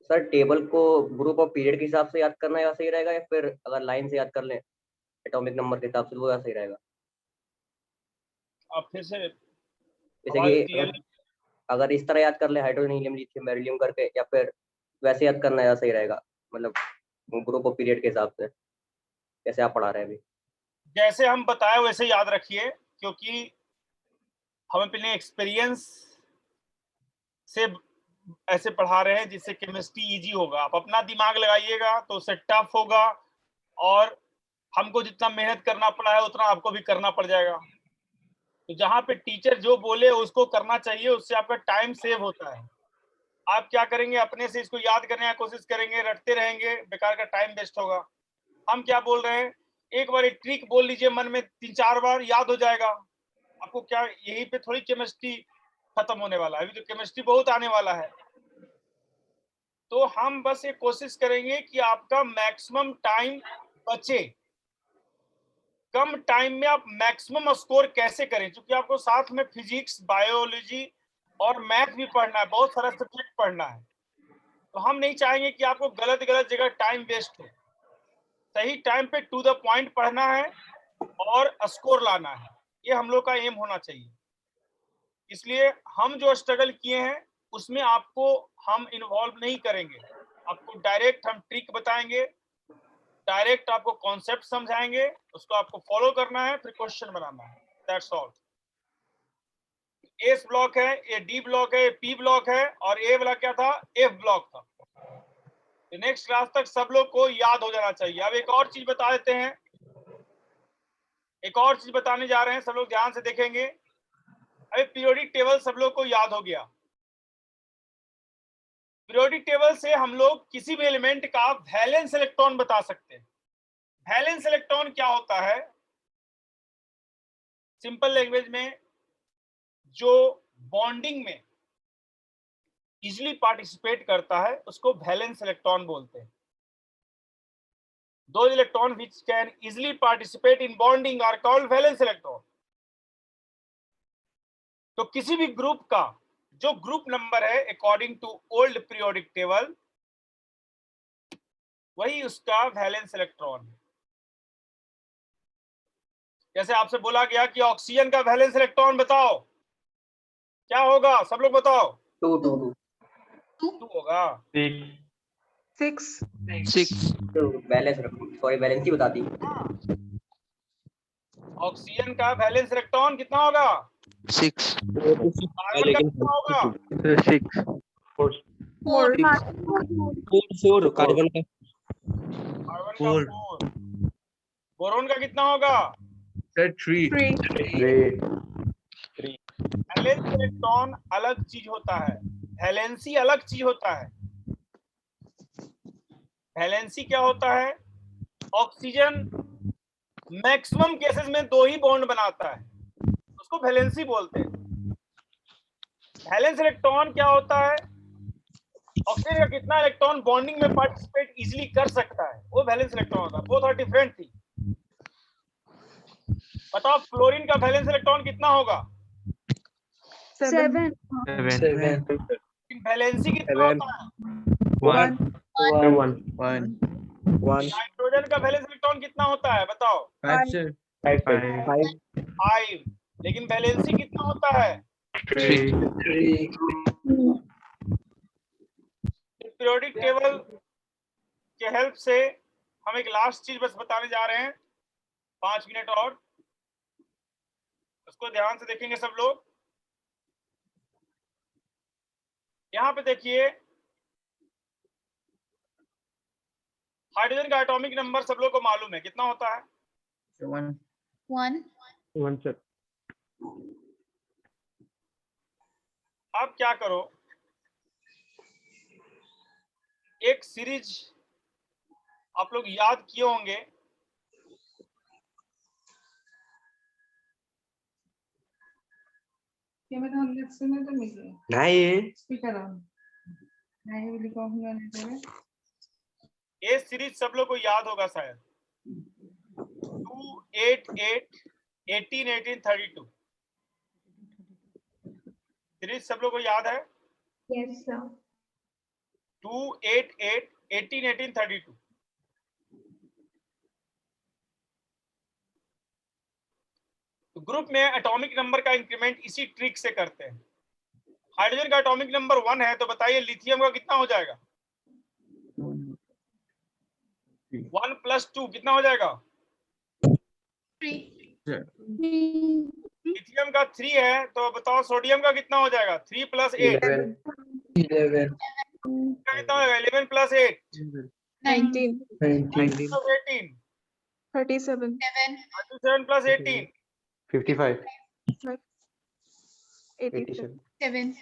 सर, टेबल को ग्रुप ऑफ पीरियड के हिसाब से याद करना या सही रहेगा, या फिर अगर लाइन से याद कर लें एटॉमिक नंबर के हिसाब से वो सही रहेगा? अब फिर से जैसे कि अगर इस तरह याद कर ले हाइड्रोजन हीलियम लिथियम बेरिलियम करके, या फिर वैसे याद करना या सही रहेगा, मतलब ग्रुप ऑफ पीरियड के हिसाब से कैसे आप पढ़ा रहे हैं अभी? जैसे हम बताए वैसे याद रखिए, क्योंकि हम अपने एक्सपीरियंस से ऐसे पढ़ा रहे हैं जिससे केमिस्ट्री इजी होगा। आप अपना दिमाग लगाइएगा तो उससे टफ होगा, और हमको जितना मेहनत करना पड़ा है उतना आपको भी करना पड़ जाएगा। तो जहाँ पे टीचर जो बोले उसको करना चाहिए, उससे आपका टाइम सेव होता है। आप क्या करेंगे, अपने से इसको याद करने की कोशिश करेंगे, रटते रहेंगे, बेकार का टाइम वेस्ट होगा। हम क्या बोल रहे हैं, एक बार एक ट्रिक बोल लीजिए मन में 3-4 बार, याद हो जाएगा आपको। क्या यही पे थोड़ी केमिस्ट्री खत्म होने वाला है, अभी तो केमिस्ट्री बहुत आने वाला है। तो हम बस ये कोशिश करेंगे कि आपका मैक्सिमम टाइम बचे, कम टाइम में आप मैक्सिमम स्कोर कैसे करें, क्योंकि आपको साथ में फिजिक्स, बायोलॉजी और मैथ भी पढ़ना है, बहुत सारा सब्जेक्ट पढ़ना है। तो हम नहीं चाहेंगे कि आपको गलत जगह टाइम वेस्ट हो। सही टाइम पे टू द पॉइंट पढ़ना है और स्कोर लाना है, ये हम लोग का एम होना चाहिए। इसलिए हम जो स्ट्रगल किए हैं उसमें आपको हम इन्वॉल्व नहीं करेंगे। आपको डायरेक्ट हम ट्रिक बताएंगे, डायरेक्ट आपको कॉन्सेप्ट समझाएंगे, उसको आपको फॉलो करना है, फिर क्वेश्चन बनाना है, दैट्स ऑल। एस ब्लॉक है, ये डी ब्लॉक है, ये पी ब्लॉक है, और ए वाला क्या था, एफ ब्लॉक था। नेक्स्ट क्लास तक सब लोग को याद हो जाना चाहिए। अब एक और चीज बता देते हैं, एक और चीज बताने जा रहे हैं, सब लोग ध्यान से देखेंगे। अभी पीरियोडिक टेबल सब लोग को याद हो गया। पीरियोडिक टेबल से हम लोग किसी भी एलिमेंट का वैलेंस इलेक्ट्रॉन बता सकते हैं। वैलेंस इलेक्ट्रॉन क्या होता है, सिंपल लैंग्वेज में जो बॉन्डिंग में इजिली पार्टिसिपेट करता है उसको वैलेंस इलेक्ट्रॉन बोलते हैं। Those electrons which can easily participate in bonding are called valence electron. तो किसी भी ग्रुप का जो ग्रुप नंबर है according to old periodic table, वही उसका वैलेंस इलेक्ट्रॉन है। जैसे आपसे बोला गया कि ऑक्सीजन का वैलेंस इलेक्ट्रॉन बताओ, क्या होगा, सब लोग बताओ। 2 होगा। 6 बैलेंस, सॉरी बैलेंस ही बता दी। ऑक्सीजन का वैलेंस इलेक्ट्रॉन कितना होगा? 6। कार्बन का कितना होगा? 6 4 कार्बन का 4। बोरोन का कितना होगा? 3 वैलेंस इलेक्ट्रॉन अलग चीज होता है, वैलेंसी अलग चीज होता है। वैलेंसी क्या होता है, ऑक्सीजन मैक्सिमम केसेस में 2 ही बॉन्ड बनाता है, उसको वैलेंसी बोलते हैं। वैलेंस इलेक्ट्रॉन क्या होता है, ऑक्सीजन का कितना इलेक्ट्रॉन बॉन्डिंग में पार्टिसिपेट इजीली कर सकता है, वो वैलेंस इलेक्ट्रॉन होता है। Both are different thing. बताओ फ्लोरीन का वैलेंस इलेक्ट्रॉन कितना होगा? 7 वैलेंसी कितना होता है? 1 1 नाइट्रोजन का वैलेंस इलेक्ट्रॉन कितना होता है बताओ? 5 sir 5 5। लेकिन वैलेंसी कितना होता है? 3 पीरियोडिक टेबल के हेल्प से हम एक लास्ट चीज बस बताने जा रहे हैं, 5 मिनट और, उसको ध्यान से देखेंगे सब लोग। यहाँ पे देखिए हाइड्रोजन का एटॉमिक नंबर सब लोग को मालूम है, कितना होता है? 1 sir अब क्या करो, एक सीरीज आप लोग याद किए होंगे, ये सीरीज सब लोग को याद होगा शायद, 2 8 8 18 18 32 सीरीज सब लोग को याद है? Yes sir. 2 8 8 18 18 32। तो ग्रुप में एटॉमिक नंबर का इंक्रीमेंट इसी ट्रिक से करते हैं। हाइड्रोजन का एटॉमिक नंबर 1 है, तो बताइए लिथियम का कितना हो जाएगा? 1 + 2 कितना हो जाएगा? 3। लिथियम का 3 है, तो बताओ सोडियम का कितना हो जाएगा? 3 + 8 11 कितना होगा? 11 + 8 19 18 37 37 + 18 55 87 7।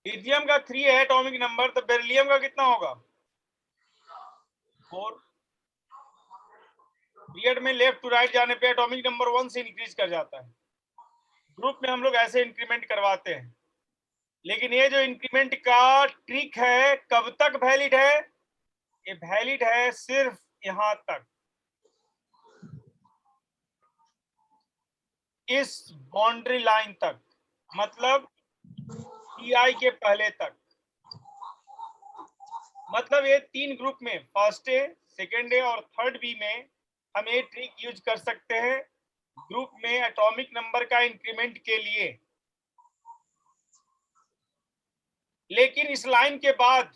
लिथियम का 3 है एटॉमिक नंबर, तो बेरिलियम का कितना होगा? 4। पीरियड में लेफ्ट टू राइट जाने पे एटॉमिक नंबर 1 से इंक्रीज कर जाता है। ग्रुप में हम लोग ऐसे इंक्रीमेंट करवाते हैं, लेकिन ये जो इंक्रीमेंट का ट्रिक है कब तक वैलिड है? ये वैलिड है सिर्फ यहां तक, इस बाउंड्री लाइन तक, मतलब टीआई के पहले तक। मतलब ये 3 ग्रुप में, फर्स्ट ए, सेकेंड ए और थर्ड बी में हम ये ट्रिक यूज कर सकते हैं ग्रुप में एटॉमिक नंबर का इंक्रीमेंट के लिए। लेकिन इस लाइन के बाद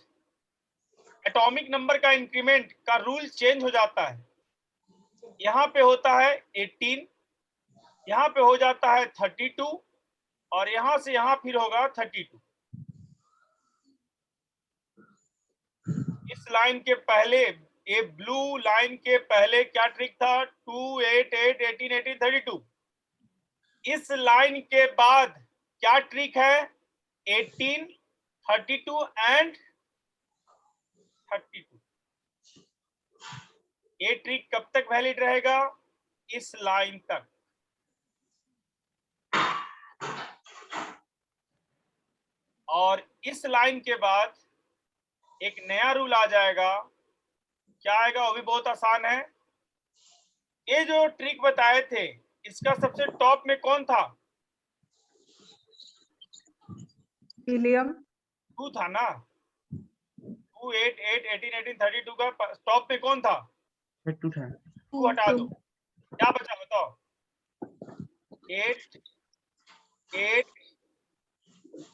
एटॉमिक नंबर का इंक्रीमेंट का रूल चेंज हो जाता है। यहाँ पे होता है 18, यहाँ पे हो जाता है 32 और यहाँ से यहाँ फिर होगा 32। इस लाइन के पहले, ये ब्लू लाइन के पहले क्या ट्रिक था? 2 8 8 18 18 32। इस लाइन के बाद क्या ट्रिक है? 18 32 एंड 32। ये ट्रिक कब तक वैलिड रहेगा? इस लाइन तक। और इस लाइन के बाद एक नया रूल आ जाएगा। क्या आएगा? वो भी बहुत आसान है। ये जो ट्रिक बताए थे, इसका सबसे टॉप में कौन था? हीलियम 2 था ना? 2 8 8 18 18 32 का टॉप में कौन था? 2 था। 2 हटा दो, क्या बचा बताओ? 8 8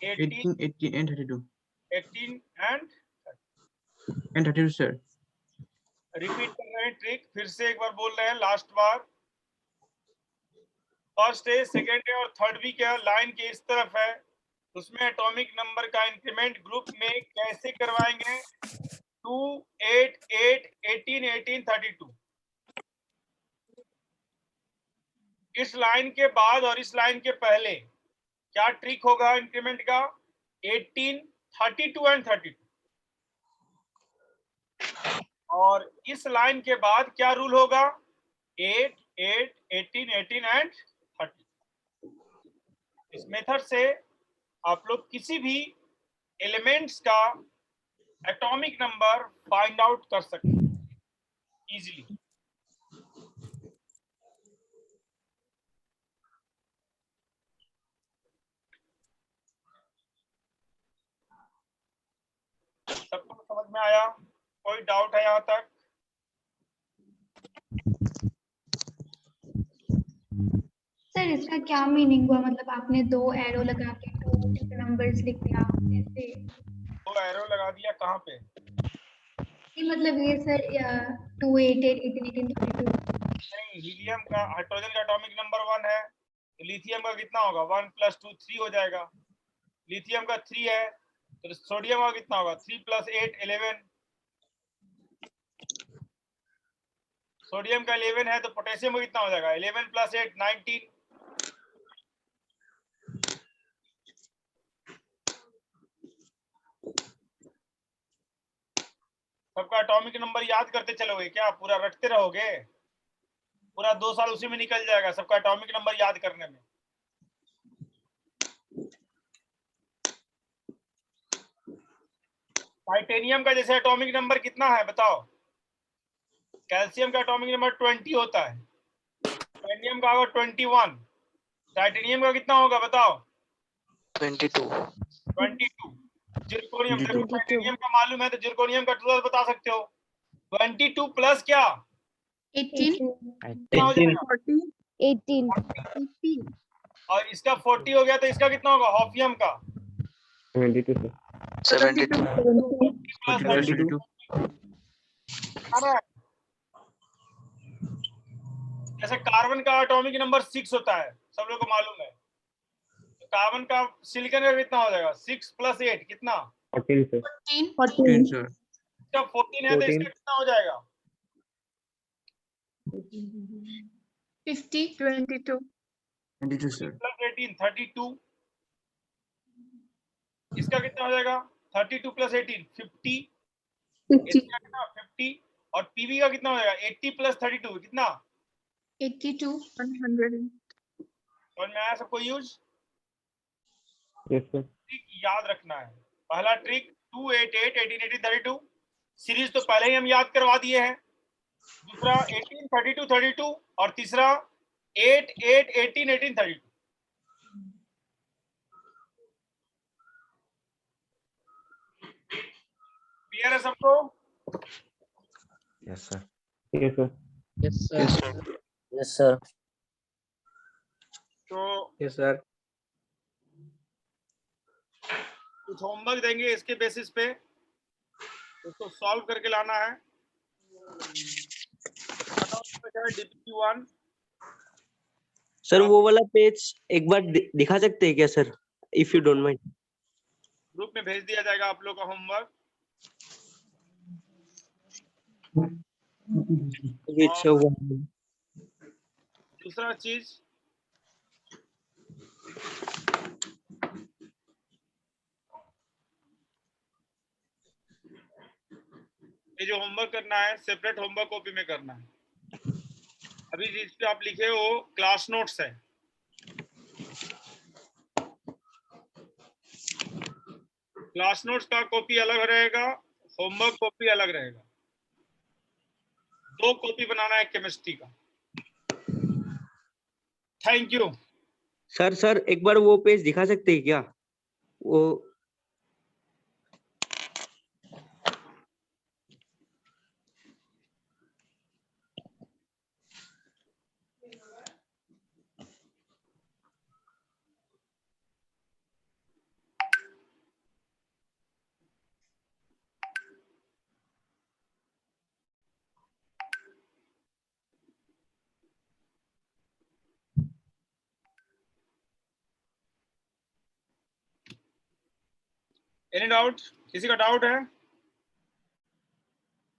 18 18 and 32 18 एंड 32 sir रिपीट कर रहे हैं ट्रिक, फिर से एक बार बोल रहे हैं last bar. First A, second ए और थर्ड बी के लाइन के इस तरफ है, उसमें एटॉमिक नंबर का इंक्रीमेंट ग्रुप में कैसे करवाएंगे? 2 8 8 18 18 32। इस लाइन के बाद और इस लाइन के पहले क्या ट्रिक होगा इंक्रीमेंट का? 18 32 एंड 32। और इस लाइन के बाद क्या रूल होगा? 8 8 18 18 एंड 30। इस मेथड से आप लोग किसी भी एलिमेंट्स का एटॉमिक नंबर फाइंड आउट कर सकते हैं इजीली। यहाँ तक? सर इसका क्या मीनिंग हुआ, मतलब आपने 2 एरो लगा के 2 नंबर्स लिख दिया ऐसे? 2 एरो लगा दिया कहाँ पे? ये मतलब ये सर 2 8 8 18 18 32 नहीं, हीलियम का हाइड्रोजन का एटॉमिक नंबर 1 है, तो लिथियम का कितना होगा? 1 + 2 3 हो जाएगा। लिथियम का 3 है, तो सोडियम का कितना होगा? 3 + 8 11। सोडियम का 11 है, तो पोटेशियम का कितना हो जाएगा? 11 + 8 19। सबका एटॉमिक नंबर याद करते चलोगे क्या? पूरा रटते रहोगे? पूरा 2 साल उसी में निकल जाएगा सबका एटॉमिक नंबर याद करने में। टाइटेनियम का जैसे एटॉमिक नंबर कितना है बताओ? कैल्शियम का एटॉमिक नंबर 20 होता है, टाइटेनियम का होगा 21। टाइटेनियम का कितना होगा बताओ? 22। जिरकोनियम, टाइटेनियम का मालूम है तो जिरकोनियम का टोटल बता सकते हो। 22 प्लस क्या? 18 और इसका 40 हो गया, तो इसका कितना होगा? हॉफियम का 72 जैसे कार्बन का एटॉमिक नंबर 6 होता है, सब लोगों को मालूम है। तो कार्बन का, सिलिकॉन का कितना हो जाएगा? 6 + 8 कितना? 14 सर। 14 सर। इसका 14 है, तो इसका कितना हो जाएगा? 50 22 22 सर। + 18 32। इसका कितना हो जाएगा? 32 + 18 50। इसका कितना? 50। और पीवी का कितना हो जाएगा? 80 + 32 कितना? 82 100। समझ में आया सबको? Use yes sir. ट्रिक याद रखना है। पहला ट्रिक 2 8 8 18 18 32 सीरीज तो पहले ही हम याद करवा दिए हैं। दूसरा 18 32 32 और तीसरा 8 8 18 18 32। क्लियर है सबको? Yes sir. Yes sir. Yes sir. तो यस सर। कुछ होमवर्क देंगे, इसके बेसिस पे उसको सॉल्व करके लाना है। DPQ1 सर वो वाला पेज एक बार दिखा सकते हैं क्या sir, if you don't mind? Group में भेज दिया जाएगा आप लोग का होमवर्क। दूसरा चीज, ये जो होमवर्क करना है सेपरेट होमवर्क कॉपी में करना है। अभी जिस पे आप लिखे हो क्लास नोट्स है, क्लास नोट्स का कॉपी अलग रहेगा, होमवर्क कॉपी अलग रहेगा। 2 कॉपी बनाना है केमिस्ट्री का। Thank you. सर एक बार वो पेज दिखा सकते हैं क्या? वो एनी डाउट? किसी का डाउट है?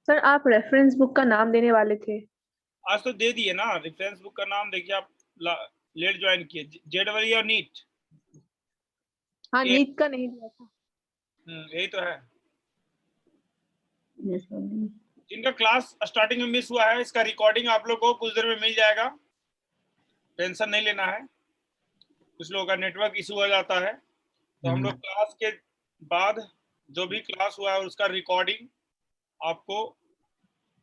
सर आप रेफरेंस बुक का नाम देने वाले थे। आज तो दे दिए ना रेफरेंस बुक का नाम। देखिए आप लेट ज्वाइन किए, JEE और नीट। हाँ नीट का नहीं दिया था। यही तो है। जिनका क्लास स्टार्टिंग में मिस हुआ है, इसका रिकॉर्डिंग आप लोग को कुछ देर में मिल जाएगा, टेंशन नहीं लेना है। कुछ लोगों का नेटवर्क इशू हो जाता है, तो हम लोग क्लास के बाद जो भी क्लास हुआ है उसका रिकॉर्डिंग आपको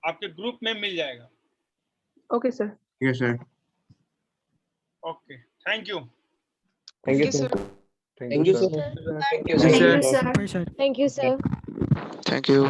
आपके ग्रुप में मिल जाएगा। Okay sir. Yes sir. Okay, thank you. Thank you sir. Thank you sir. Thank you sir. Thank you sir. Thank you